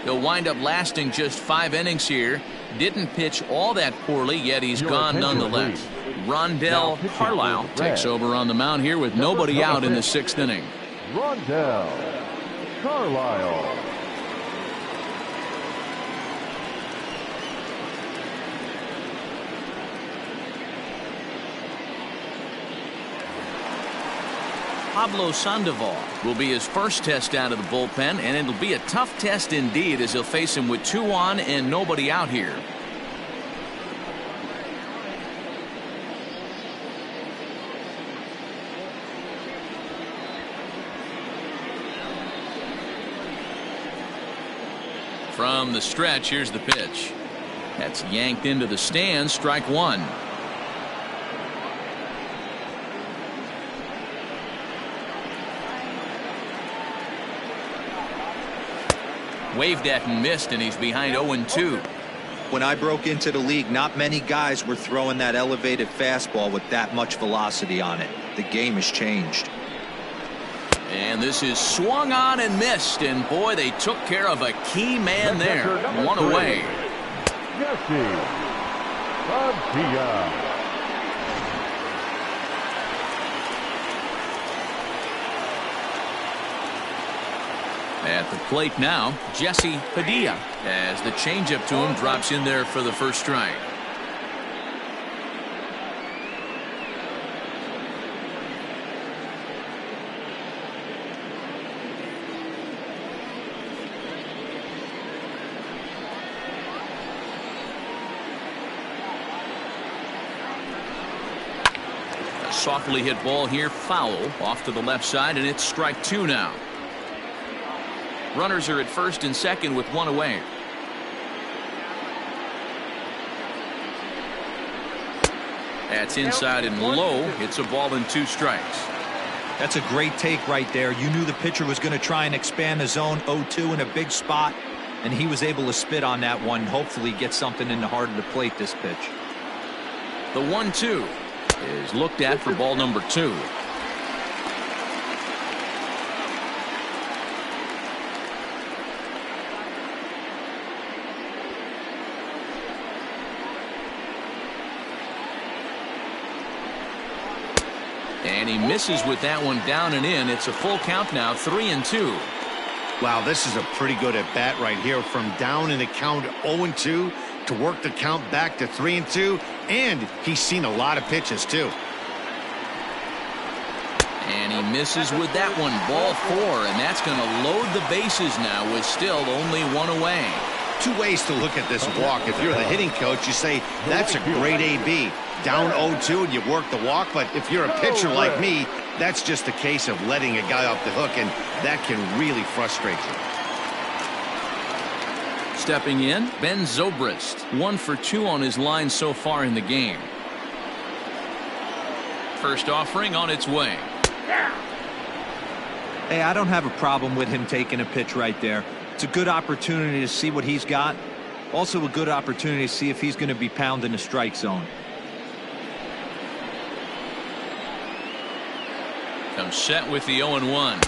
He'll wind up lasting just 5 innings here. Didn't pitch all that poorly, yet he's gone nonetheless. Rondell Carlisle takes over on the mound here with nobody out in the 6th inning. Rondell Carlisle. Pablo Sandoval will be his first test out of the bullpen, and it'll be a tough test indeed as he'll face him with 2 on and nobody out here. From the stretch, here's the pitch. That's yanked into the stands. Strike one. Waved at and missed, and he's behind 0-2. When I broke into the league, not many guys were throwing that elevated fastball with that much velocity on it. The game has changed. And this is swung on and missed, and boy, they took care of a key man there. One away. At the plate now, Jesse Padilla, as the changeup to him drops in there for the first strike. A softly hit ball here, foul, off to the left side, and it's strike two now. Runners are at first and second with one away. That's inside and low. It's a ball and two strikes. That's a great take right there. You knew the pitcher was going to try and expand the zone. 0-2 in a big spot, and he was able to spit on that one. Hopefully get something in the heart of the plate this pitch. The 1-2 is looked at for ball number two. And he misses with that one down and in. It's a full count now, 3-2. Wow, this is a pretty good at bat right here. From down in the count 0-2 to work the count back to 3-2. And he's seen a lot of pitches too. And he misses with that one, ball four, and that's going to load the bases now with still only one away. Two ways to look at this walk. If you're the hitting coach, you say that's a great AB. Down 0-2 and you work the walk, but if you're a pitcher like me, that's just a case of letting a guy off the hook, and that can really frustrate you. Stepping in, Ben Zobrist, 1 for 2 on his line so far in the game. First offering on its way. Hey, I don't have a problem with him taking a pitch right there. It's a good opportunity to see what he's got. Also a good opportunity to see if he's going to be pounding the strike zone. Comes set with the 0-1.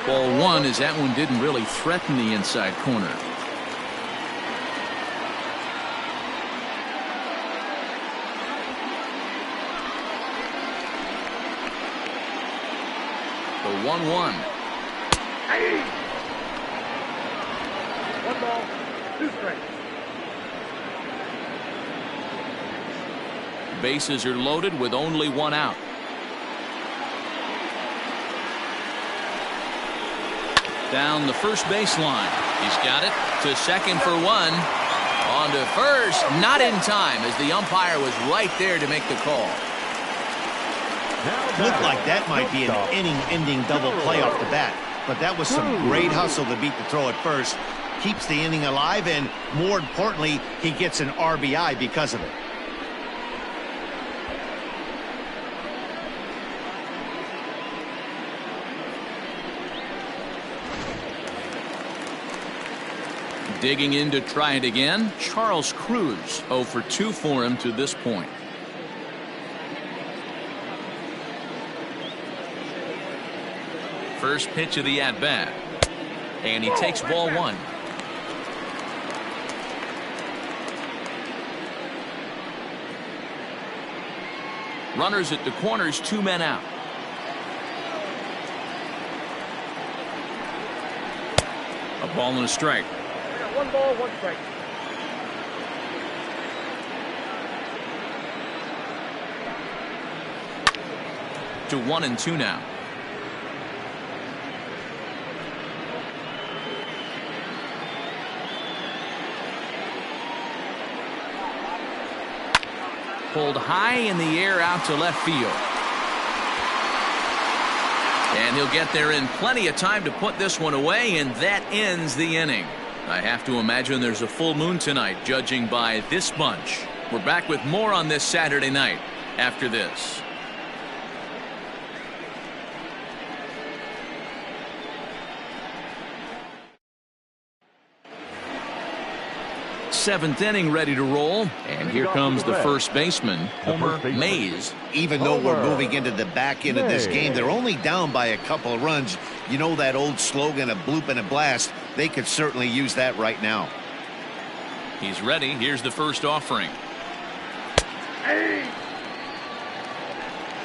Ball one, as that one didn't really threaten the inside corner. The 1-1. One ball, two strikes. Bases are loaded with only one out. Down the first baseline. He's got it to second for one. On to first, not in time, as the umpire was right there to make the call. Looked like that might be an inning-ending double play off the bat, but that was some great hustle to beat the throw at first. Keeps the inning alive, and more importantly, he gets an RBI because of it. Digging in to try it again, Charles Cruz, 0 for 2 for him to this point. First pitch of the at-bat, and he takes ball one. Runners at the corners, 2 men out. A ball and a strike. One ball, one strike. To 1-2 now. Pulled high in the air out to left field. And he'll get there in plenty of time to put this one away, and that ends the inning. I have to imagine there's a full moon tonight, judging by this bunch. We're back with more on this Saturday night after this. Seventh inning ready to roll, and here comes the first baseman, Homer Mays. Even though we're moving into the back end of this game, they're only down by a couple of runs. You know that old slogan, a bloop and a blast. They could certainly use that right now. He's ready. Here's the first offering.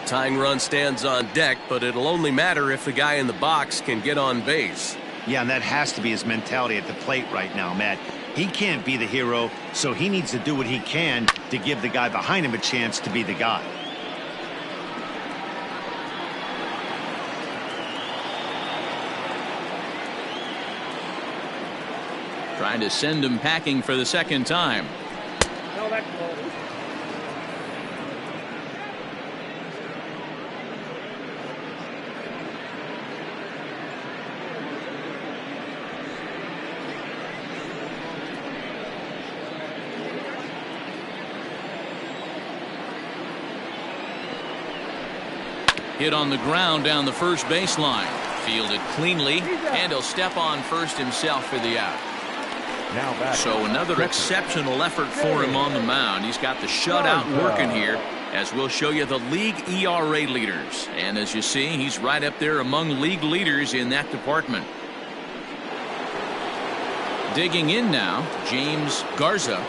Tying run stands on deck, but it'll only matter if the guy in the box can get on base. Yeah, and that has to be his mentality at the plate right now, Matt. He can't be the hero, so he needs to do what he can to give the guy behind him a chance to be the guy. Trying to send him packing for the second time. No, that's low. Hit on the ground down the first baseline. Fielded cleanly, and he'll step on first himself for the out. Now back. So another exceptional effort for him on the mound. He's got the shutout working here, as we'll show you the league ERA leaders. And as you see, he's right up there among league leaders in that department. Digging in now, James Garza.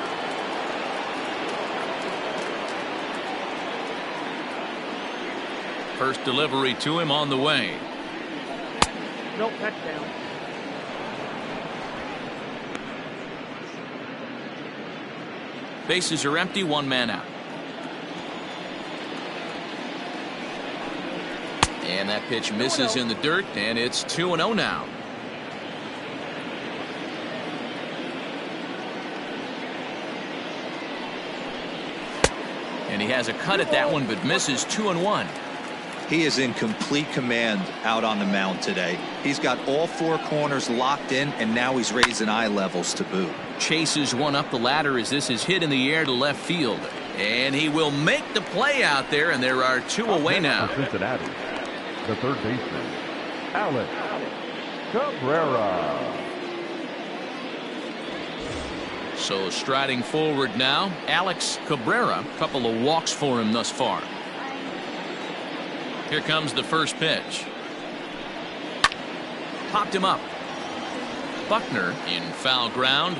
First delivery to him on the way. No, touchdown. Bases are empty, one man out. And that pitch misses in the dirt, and it's 2-0 now. And he has a cut at that one, but misses 2-1. He is in complete command out on the mound today. He's got all four corners locked in, and now he's raising eye levels to boot. Chases one up the ladder as this is hit in the air to left field. And he will make the play out there, and there are two away now. Cincinnati, the third baseman, Alex Cabrera. So striding forward now, Alex Cabrera. A couple of walks for him thus far. Here comes the first pitch. Popped him up. Buckner in foul ground.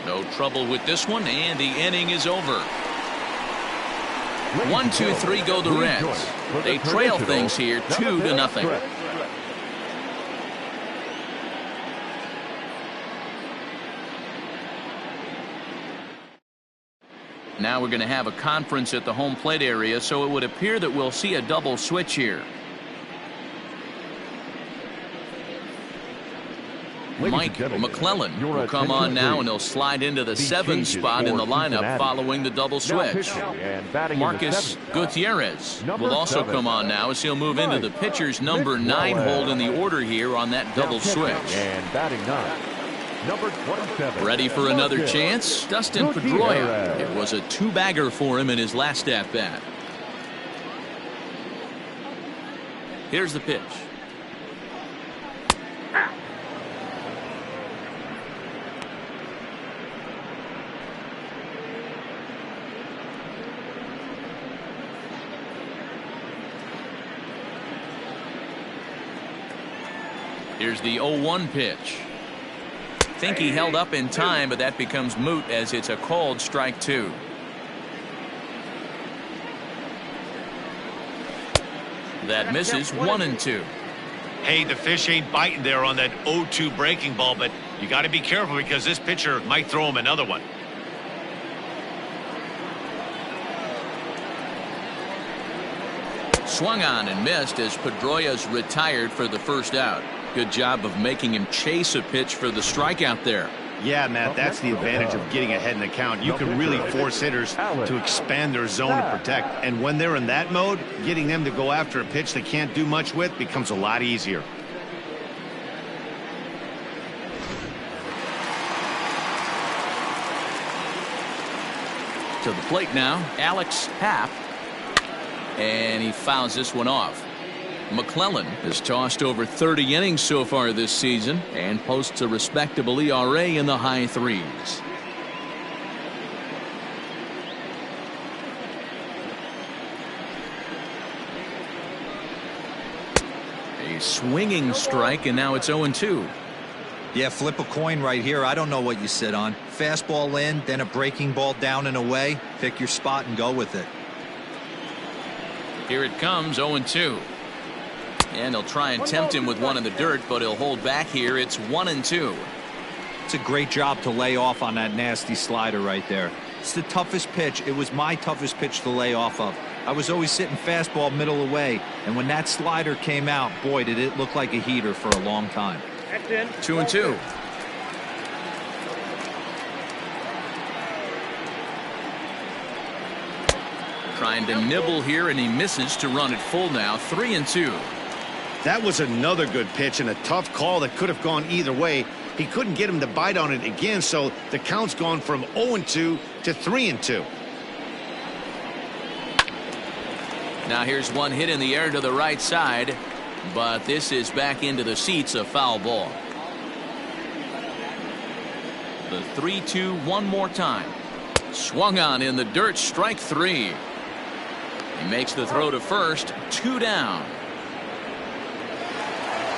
No trouble with this one, and the inning is over. 1-2-3 go the Reds. They trail things here 2-0. Now we're going to have a conference at the home plate area, so it would appear that we'll see a double switch here. Mike McClellan will come on now, and he'll slide into the 7 spot in the lineup following the double switch. Marcus Gutierrez will also come on now, as he'll move into the pitcher's number 9 hold in the order here on that double switch. And batting 9. Number 27. Ready for another chance? Dustin Pedroia. It was a 2-bagger for him in his last at-bat. Here's the pitch. Here's the 0-1 pitch. I think he held up in time, but that becomes moot as it's a called strike 2. That misses 1-2. Hey, the fish ain't biting there on that 0-2 breaking ball, but you got to be careful because this pitcher might throw him another one. Swung on and missed as Pedroia's retired for the first out. Good job of making him chase a pitch for the strikeout there. Yeah, Matt, that's the advantage of getting ahead in the count. You can really force hitters to expand their zone to protect. And when they're in that mode, getting them to go after a pitch they can't do much with becomes a lot easier. To the plate now, Alex Happ. And he fouls this one off. McClellan has tossed over 30 innings so far this season and posts a respectable ERA in the high threes. A swinging strike, and now it's 0-2. Yeah, flip a coin right here. I don't know what you sit on. Fastball in, then a breaking ball down and away. Pick your spot and go with it. Here it comes, 0-2. And he'll try and tempt him with one in the dirt, but he'll hold back here. It's 1-2. It's a great job to lay off on that nasty slider right there. It's the toughest pitch. It was my toughest pitch to lay off of. I was always sitting fastball middle away, and when that slider came out, boy, did it look like a heater for a long time. 2-2. Trying to nibble here, and he misses to run it full now. 3-2. That was another good pitch and a tough call that could have gone either way. He couldn't get him to bite on it again, so the count's gone from 0-2 to 3-2. Now here's one hit in the air to the right side, but this is back into the seats, a foul ball. The 3-2 one more time. Swung on in the dirt, strike 3. He makes the throw to first, 2 down.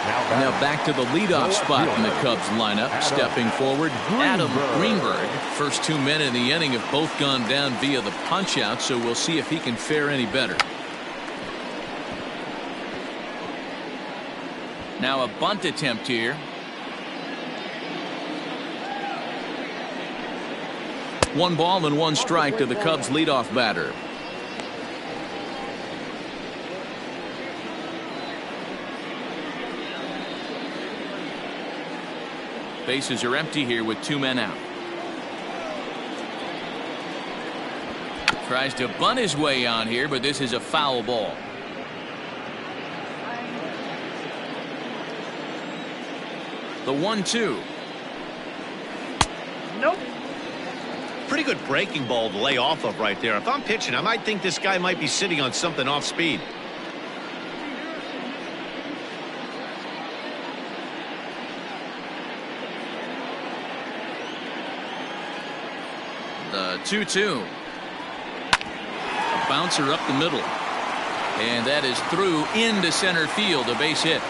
Now back to the leadoff spot in the Cubs lineup. Stepping forward, Adam Greenberg. First 2 men in the inning have both gone down via the punch out, so we'll see if he can fare any better. Now a bunt attempt here. One ball and one strike to the Cubs leadoff batter. Bases are empty here with 2 men out. Tries to bunt his way on here, but this is a foul ball. The 1-2. Nope. Pretty good breaking ball to lay off of right there. If I'm pitching, I might think this guy might be sitting on something off speed. The 2-2. A bouncer up the middle. And that is through into center field, a base hit.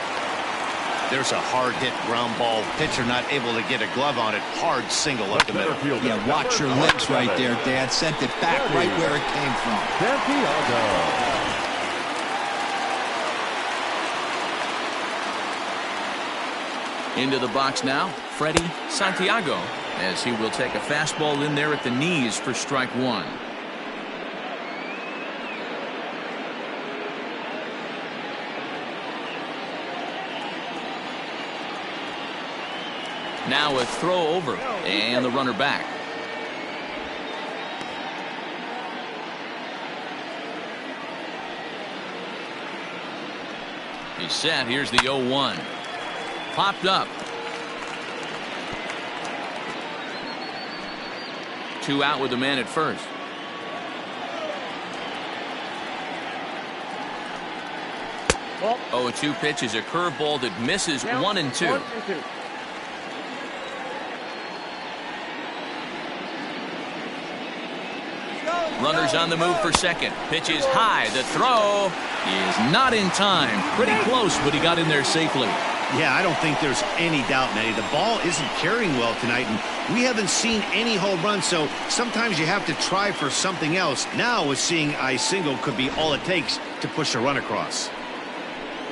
There's a hard hit ground ball. Pitcher not able to get a glove on it. Hard single up the middle. Yeah, watch your lips right there, Dad. Sent it back right where it came from. Into the box now, Freddie Santiago, as he will take a fastball in there at the knees for strike 1. Now a throw over and the runner back. He's set. Here's the 0-1. Popped up. 2 out with the man at first. Well, 0-2 pitch is a curveball that misses 1-2. Runners on the move for second. Pitch is high. The throw is not in time. Pretty close, but he got in there safely. Yeah, I don't think there's any doubt, Manny. The ball isn't carrying well tonight, and we haven't seen any home runs, so sometimes you have to try for something else. Now, with seeing a single could be all it takes to push a run across.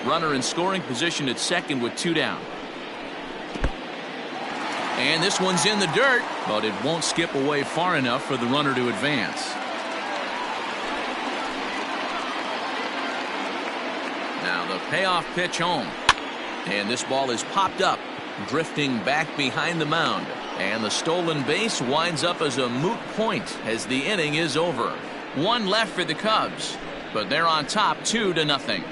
Runner in scoring position at second with 2 down. And this one's in the dirt, but it won't skip away far enough for the runner to advance. Now the payoff pitch home. And this ball is popped up, drifting back behind the mound. And the stolen base winds up as a moot point as the inning is over. 1 left for the Cubs, but they're on top 2-0.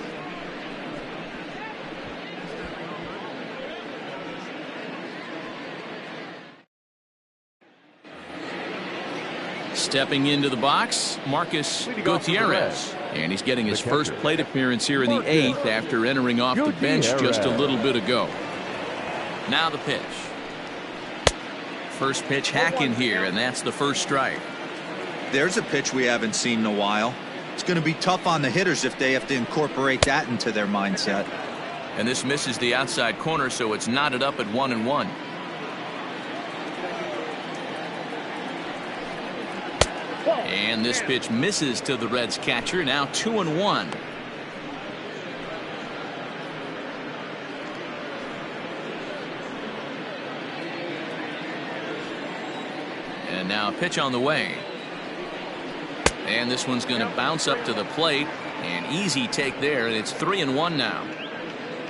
Stepping into the box, Marcus Gutierrez. And he's getting his first plate appearance here in the 8th after entering off the bench just a little bit ago. Now the pitch. First pitch hack in here, and that's the first strike. There's a pitch we haven't seen in a while. It's going to be tough on the hitters if they have to incorporate that into their mindset. And this misses the outside corner, so it's knotted up at 1-1. And this pitch misses to the Reds catcher. Now 2-1. And now a pitch on the way. And this one's going to bounce up to the plate. An easy take there, and it's 3-1 now.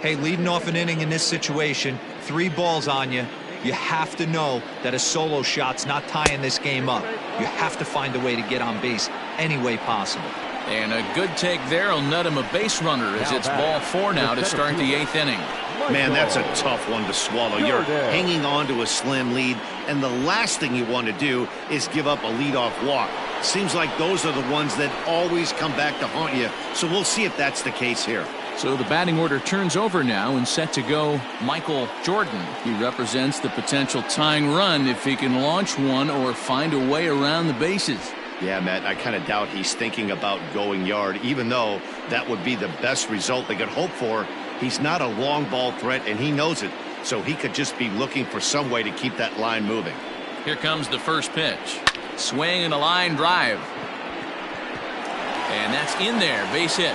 Hey, leading off an inning in this situation, 3 balls on you. You have to know that a solo shot's not tying this game up. You have to find a way to get on base any way possible. And a good take there will net him a base runner as it's ball 4 now to start the 8th inning. Man, that's a tough one to swallow. You're hanging on to a slim lead, and the last thing you want to do is give up a leadoff walk. Seems like those are the ones that always come back to haunt you, so we'll see if that's the case here. So the batting order turns over now, and set to go Michael Jordan. He represents the potential tying run if he can launch one or find a way around the bases. Yeah, Matt, I kind of doubt he's thinking about going yard, even though that would be the best result they could hope for. He's not a long ball threat, and he knows it, so he could just be looking for some way to keep that line moving. Here comes the first pitch. Swing and a line drive. And that's in there, base hit.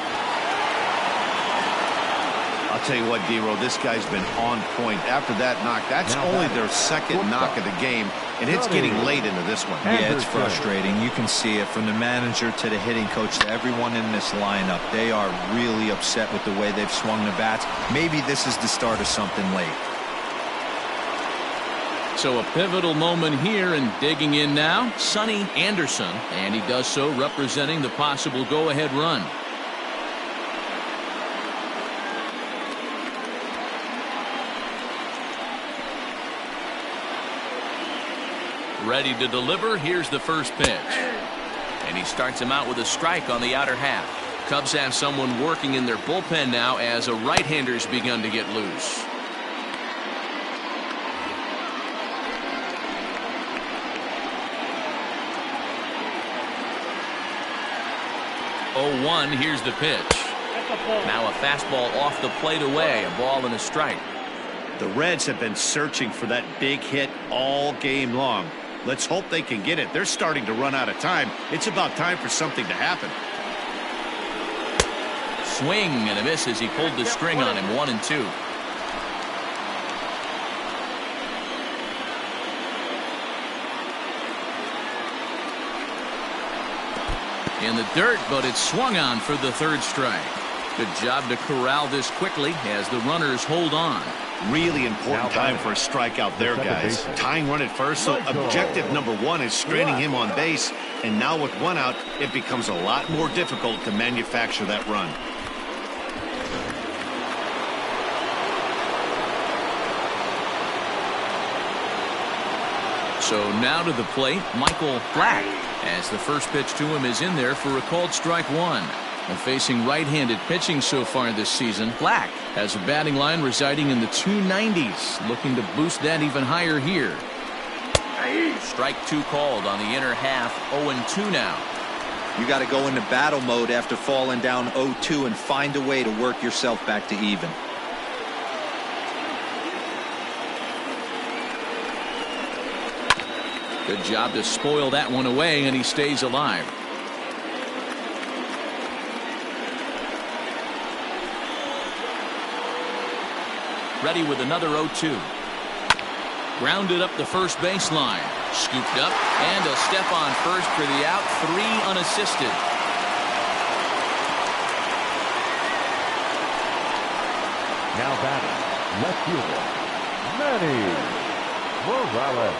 I'll tell you what, D-Row, this guy's been on point. After that knock, that's only their second knock of the game, and it's getting late into this one. Yeah, it's frustrating. You can see it from the manager to the hitting coach to everyone in this lineup. They are really upset with the way they've swung the bats. Maybe this is the start of something late. So a pivotal moment here, and digging in now, Sonny Anderson, and he does so representing the possible go-ahead run. Ready to deliver. Here's the first pitch. And he starts him out with a strike on the outer half. Cubs have someone working in their bullpen now as a right-hander's begun to get loose. Oh, 1. Here's the pitch. Now a fastball off the plate away. A ball and a strike. The Reds have been searching for that big hit all game long. Let's hope they can get it. They're starting to run out of time. It's about time for something to happen. Swing and a miss as he pulled the string on him. 1-2. In the dirt, but it's swung on for the 3rd strike. Good job to corral this quickly as the runners hold on. Really important time for a strikeout there, guys. Tying run at first, so objective number 1 is stranding him on base. And now with 1 out, it becomes a lot more difficult to manufacture that run. So now to the plate, Michael Black, as the first pitch to him is in there for a called strike 1. And facing right-handed pitching so far this season, Black has a batting line residing in the 290s, looking to boost that even higher here. Strike 2 called on the inner half. 0-2 now. You got to go into battle mode after falling down 0-2 and find a way to work yourself back to even. Good job to spoil that one away, and he stays alive. Ready with another 0-2. Grounded up the first baseline. Scooped up, and a step on first for the out. 3 unassisted. Now batting, left fielder, Manny Morales.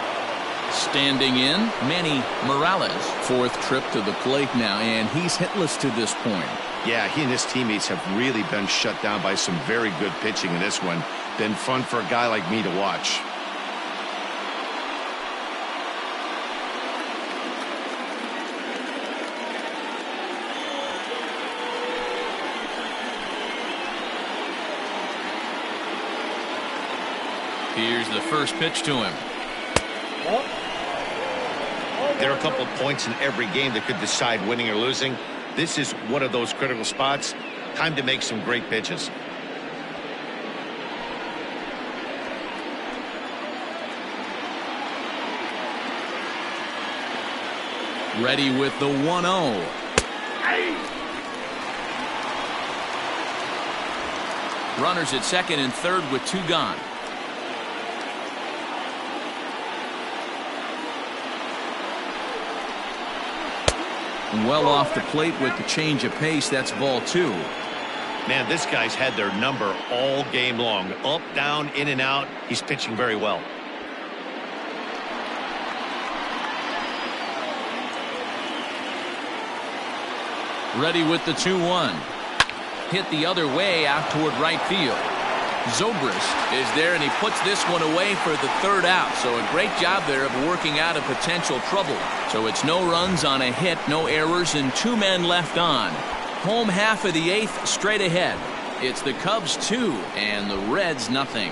Standing in, Manny Morales. 4th trip to the plate now, and he's hitless to this point. Yeah, he and his teammates have really been shut down by some very good pitching in this one. Been fun for a guy like me to watch. the first pitch to him. There are a couple of points in every game that could decide winning or losing. This is one of those critical spots. Time to make some great pitches. Ready with the 1-0. Runners at second and third with 2 gone. Well off the plate with the change of pace. That's ball 2. Man, this guy's had their number all game long. Up, down, in and out. He's pitching very well. Ready with the 2-1. Hit the other way out toward right field. Zobrist is there, and he puts this one away for the 3rd out. So a great job there of working out a potential trouble. So it's no runs on a hit, no errors, and 2 men left on. Home half of the 8th straight ahead. It's the Cubs 2 and the Reds nothing.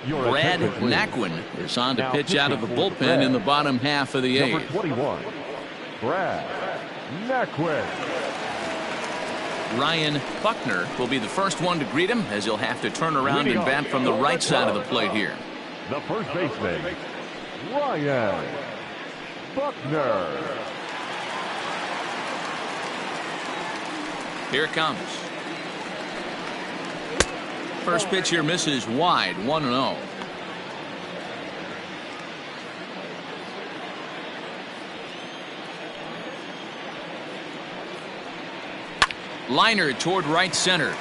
Brad Naquin is on to pitch out of the bullpen in the bottom half of the 8th. Number 21, Brad Naquin. Ryan Buckner will be the first one to greet him, as he'll have to turn around and bat from the right side of the plate here. The first baseman, Ryan Buckner. Here it comes. First pitch here misses wide, 1-0. Liner toward right center.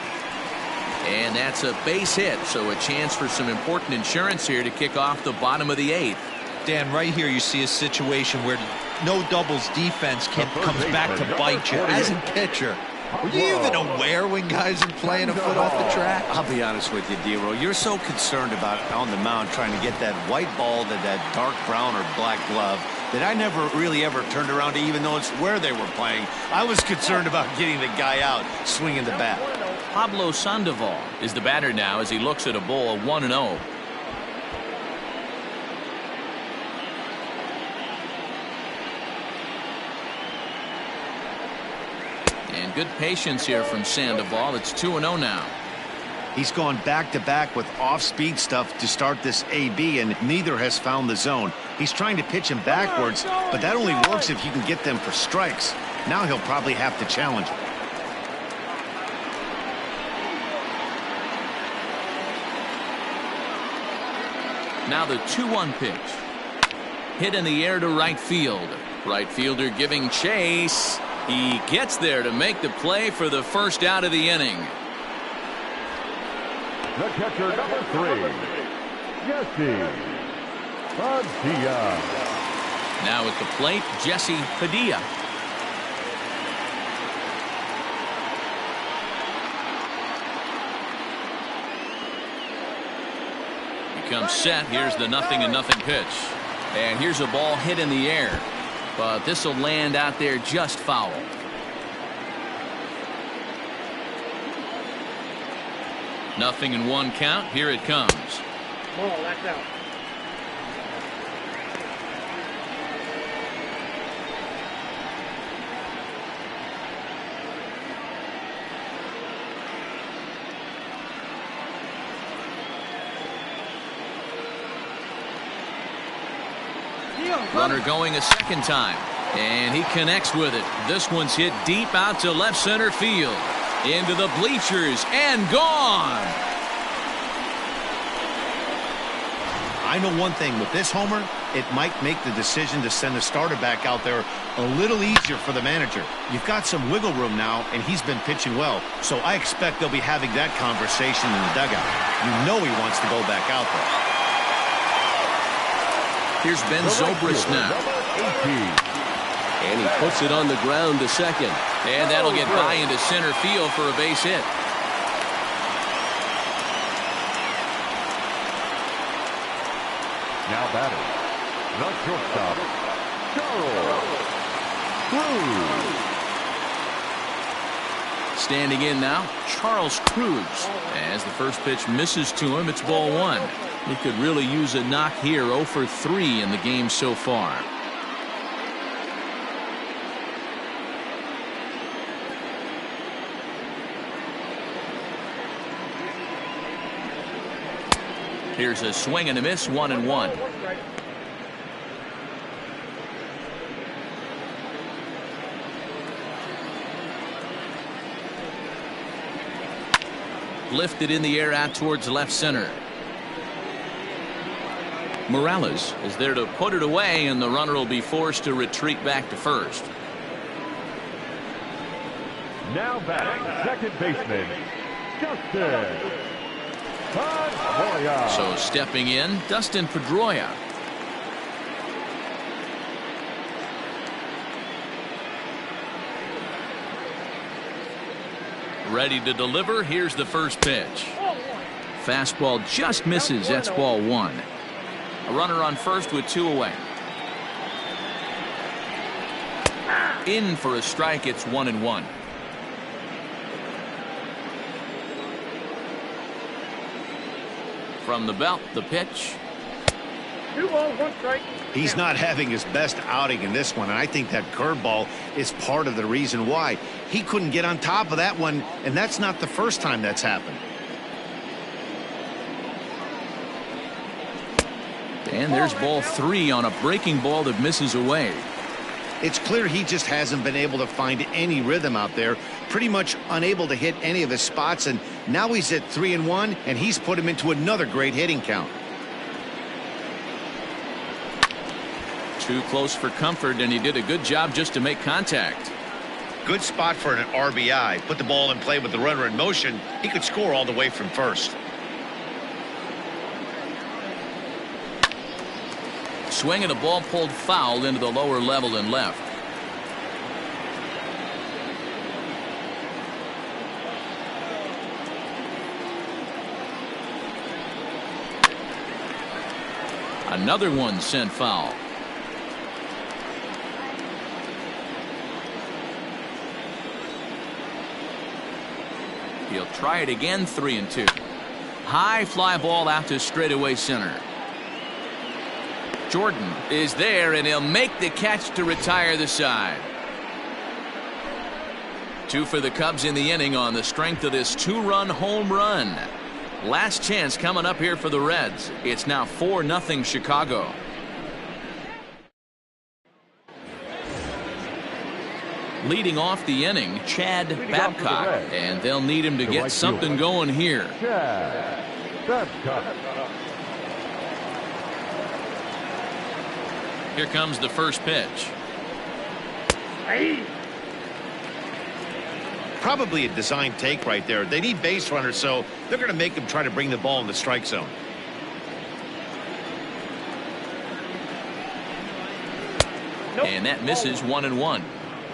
And that's a base hit, so a chance for some important insurance here to kick off the bottom of the 8th. Dan, right here you see a situation where no doubles defense comes back to bite you. As a pitcher, were you even aware when guys are playing a foot off the track? I'll be honest with you, D-Roll. You're so concerned about on the mound trying to get that white ball to that dark brown or black glove that I never really ever turned around to even notice where they were playing. I was concerned about getting the guy out swinging the bat. Pablo Sandoval is the batter now as he looks at a ball 1-0. And good patience here from Sandoval. It's 2-0 now. He's gone back-to-back with off-speed stuff to start this AB, and neither has found the zone. He's trying to pitch him backwards, but that only works if you can get them for strikes. Now he'll probably have to challenge him. Now the 2-1 pitch. Hit in the air to right field. Right fielder giving chase. He gets there to make the play for the first out of the inning. The catcher, number 3, Jesse Padilla. Now at the plate, Jesse Padilla. He comes set. Here's the 0-0 pitch. And here's a ball hit in the air. But this will land out there just foul. 0-1 count. Here it comes. Ball, that's out. Runner going a second time, and he connects with it. This one's hit deep out to left center field, into the bleachers, and gone. I know one thing with this homer, it might make the decision to send the starter back out there a little easier for the manager. You've got some wiggle room now, and he's been pitching well, so I expect they'll be having that conversation in the dugout. You know he wants to go back out there. Here's Ben Zobrist now. And he puts it on the ground to second. And that'll get by into center field for a base hit. Now batting, the shortstop, Charles Cruz. Standing in now, Charles Cruz. As the first pitch misses to him, it's ball 1. He could really use a knock here. 0 for 3 in the game so far. Here's a swing and a miss, 1-1. Lifted in the air out towards left center. Morales is there to put it away, and the runner will be forced to retreat back to first. Now batting, second baseman, Dustin Pedroia. So stepping in, Dustin Pedroia. Ready to deliver. Here's the first pitch. Fastball just misses. That's ball 1. A runner on first with 2 away. In for a strike. It's 1-1. From the belt, the pitch. 2 balls, 1 strike. He's not having his best outing in this one, and I think that curveball is part of the reason why. He couldn't get on top of that one, and that's not the first time that's happened. And there's ball 3 on a breaking ball that misses away. It's clear he just hasn't been able to find any rhythm out there, pretty much unable to hit any of his spots, and now he's at 3-1, and he's put him into another great hitting count. Too close for comfort, and he did a good job just to make contact. Good spot for an RBI. Put the ball in play with the runner in motion. He could score all the way from first. Swing and a ball pulled foul into the lower level and left. Another one sent foul. He'll try it again. 3-2. High fly ball out to straightaway center. Jordan is there, and he'll make the catch to retire the side. 2 for the Cubs in the inning on the strength of this 2-run home run. Last chance coming up here for the Reds. It's now 4-0 Chicago. Leading off the inning, Chad Babcock, and they'll need him to get something going here. Chad Babcock. Here comes the first pitch. Hey. Probably a design take right there. They need base runners, so they're going to make him try to bring the ball in the strike zone. Nope. And that misses. 1-1.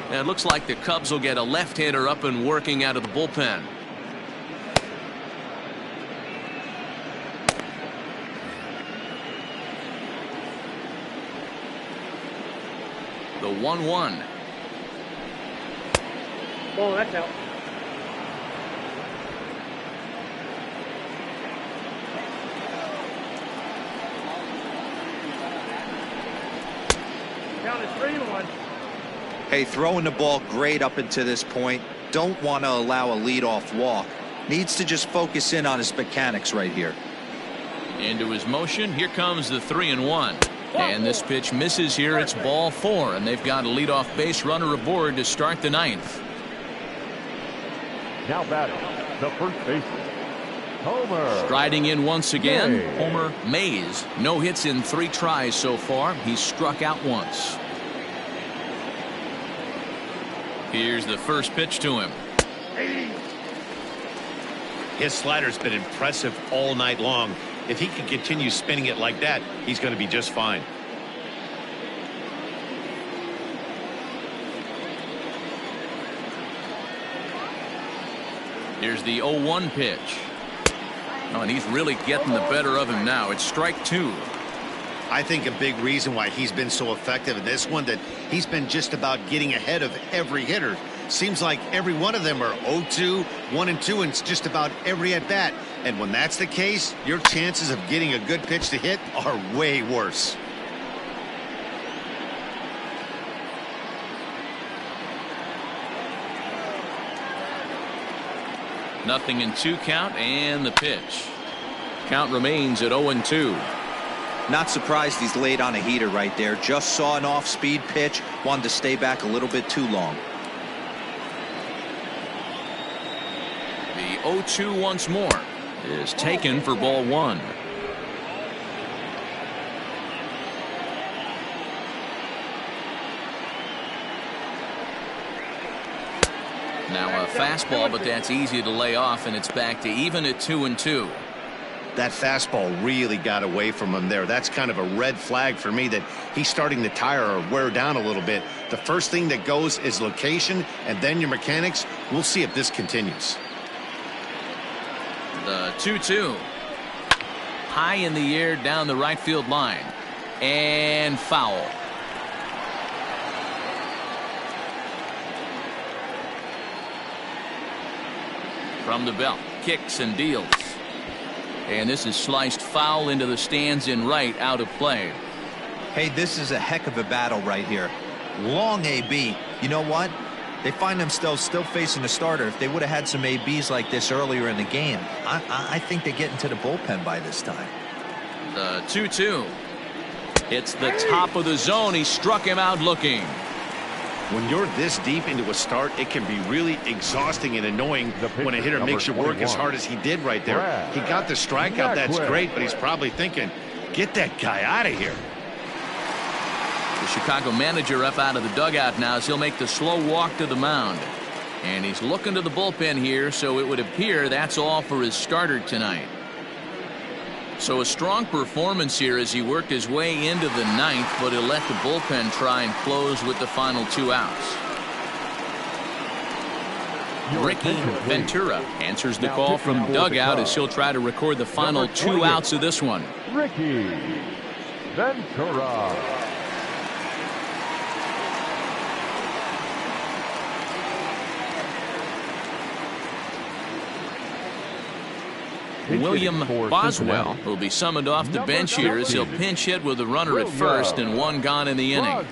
And it looks like the Cubs will get a left-hander up and working out of the bullpen. The 1-1. Oh, that's out. Count is 3-1. Hey, throwing the ball great up until this point. Don't want to allow a leadoff walk. Needs to just focus in on his mechanics right here. Into his motion. Here comes the 3-1. And this pitch misses here. It's ball 4, and they've got a leadoff base runner aboard to start the 9th. Now batting, the first baseman, Homer. Striding in once again, Mays. Homer Mays. No hits in 3 tries so far. He's struck out once. Here's the first pitch to him. His slider's been impressive all night long. If he can continue spinning it like that, he's going to be just fine. Here's the 0-1 pitch. Oh, and he's really getting the better of him now. It's strike 2. I think a big reason why he's been so effective in this one, that he's been just about getting ahead of every hitter. Seems like every one of them are 0-2, 1-2, and it's just about every at-bat. And when that's the case, your chances of getting a good pitch to hit are way worse. Nothing in 2 count, and the pitch. Count remains at 0-2. Not surprised he's laid on a heater right there. Just saw an off-speed pitch. Wanted to stay back a little bit too long. The 0-2 once more is taken for ball 1. Now a fastball, but that's easy to lay off, and it's back to even at 2-2. That fastball really got away from him there. That's kind of a red flag for me that he's starting to tire or wear down a little bit. The first thing that goes is location, and then your mechanics. We'll see if this continues. The 2-2. High in the air down the right field line. And foul. From the belt. Kicks and deals. And this is sliced foul into the stands in right, out of play. Hey, this is a heck of a battle right here. Long AB. You know what? They find themselves still facing a starter. If they would have had some ABs like this earlier in the game, I think they get into the bullpen by this time. The 2-2. It's the top of the zone. He struck him out looking. When you're this deep into a start, it can be really exhausting and annoying when a hitter makes you work as hard as he did right there. He got the strikeout. That's great, but he's probably thinking, get that guy out of here. The Chicago manager up out of the dugout now as he'll make the slow walk to the mound. And he's looking to the bullpen here, so it would appear that's all for his starter tonight. So a strong performance here as he worked his way into the 9th, but he'll let the bullpen try and close with the final 2 outs. Ricky Ventura answers the call from dugout as he'll try to record the final 2 outs of this one. Ricky Ventura. William Boswell will be summoned off the bench here as he'll pinch hit with a runner at first and 1 gone in the inning.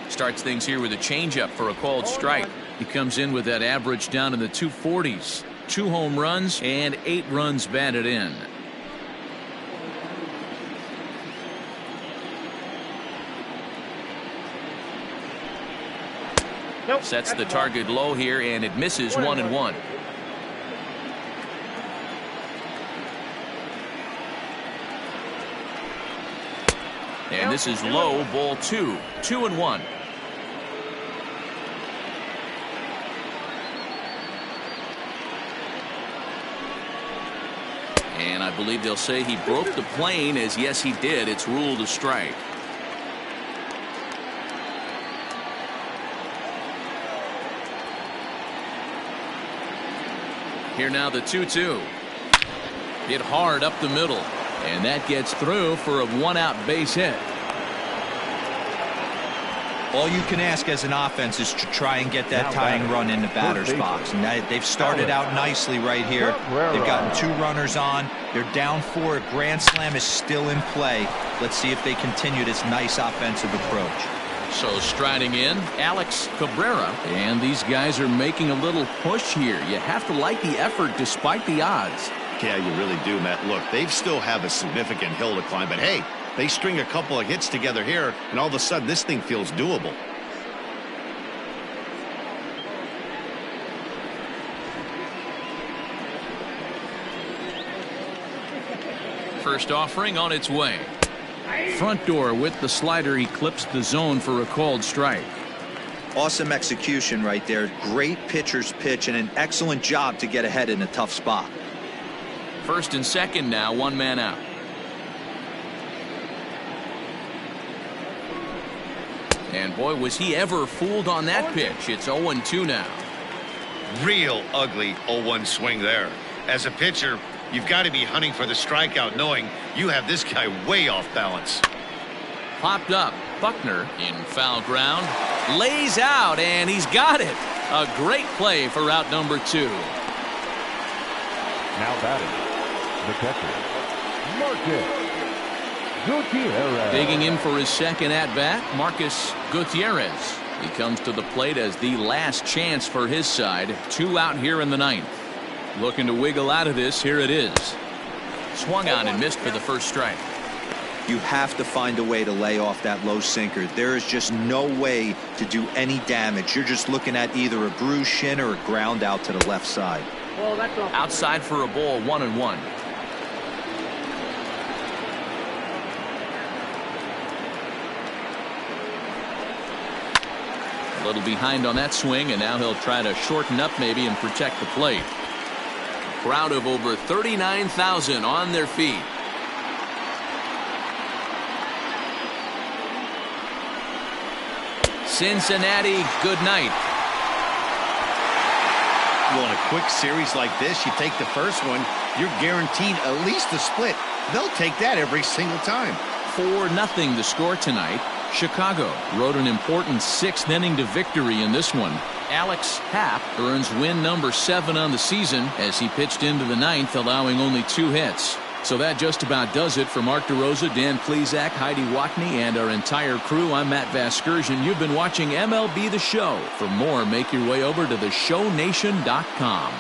Starts things here with a changeup for a called strike. He comes in with that average down in the 240s. 2 home runs and 8 runs batted in. Nope, sets the target low here, and it misses 1-1. And this is low, ball 2. 2-1. And I believe they'll say he broke the plane, as yes he did. It's ruled a strike. Here now the 2-2. Hit hard up the middle. And that gets through for a 1-out base hit. All you can ask as an offense is to try and get that tying run in the batter's box. And they've started out nicely right here. They've gotten 2 runners on. They're down 4. A grand slam is still in play. Let's see if they continue this nice offensive approach. So striding in, Alex Cabrera. And these guys are making a little push here. You have to like the effort despite the odds. Yeah, you really do, Matt. Look, they still have a significant hill to climb, but hey, they string a couple of hits together here, and all of a sudden this thing feels doable. First offering on its way. Front door with the slider. He clips the zone for a called strike. Awesome execution right there. Great pitcher's pitch and an excellent job to get ahead in a tough spot. First and second now, 1 man out. And boy, was he ever fooled on that pitch. It's 0-2 now. Real ugly 0-1 swing there. As a pitcher, You've got to be hunting for the strikeout, knowing you have this guy way off balance. Popped up. Buckner in foul ground. Lays out, and he's got it. A great play for out number 2. Now batting, the catcher, Marcus Gutierrez. Digging in for his second at-bat, Marcus Gutierrez. He comes to the plate as the last chance for his side. 2 out here in the 9th. Looking to wiggle out of this. Here it is. Swung on and missed for the first strike. You have to find a way to lay off that low sinker. There is just no way to do any damage. You're just looking at either a bruised shin or a ground out to the left side. Well, that's off. Outside for a ball, 1-1. A little behind on that swing, and now he'll try to shorten up maybe and protect the plate. Crowd of over 39,000 on their feet. Cincinnati, good night. Well, in a quick series like this, you take the first one, you're guaranteed at least a split. They'll take that every single time. 4-0 the score tonight. Chicago rode an important 6th inning to victory in this one. Alex Happ earns win number 7 on the season as he pitched into the 9th, allowing only 2 hits. So that just about does it for Mark DeRosa, Dan Plesac, Heidi Watney, and our entire crew. I'm Matt Vasgersian. You've been watching MLB The Show. For more, make your way over to theshownation.com.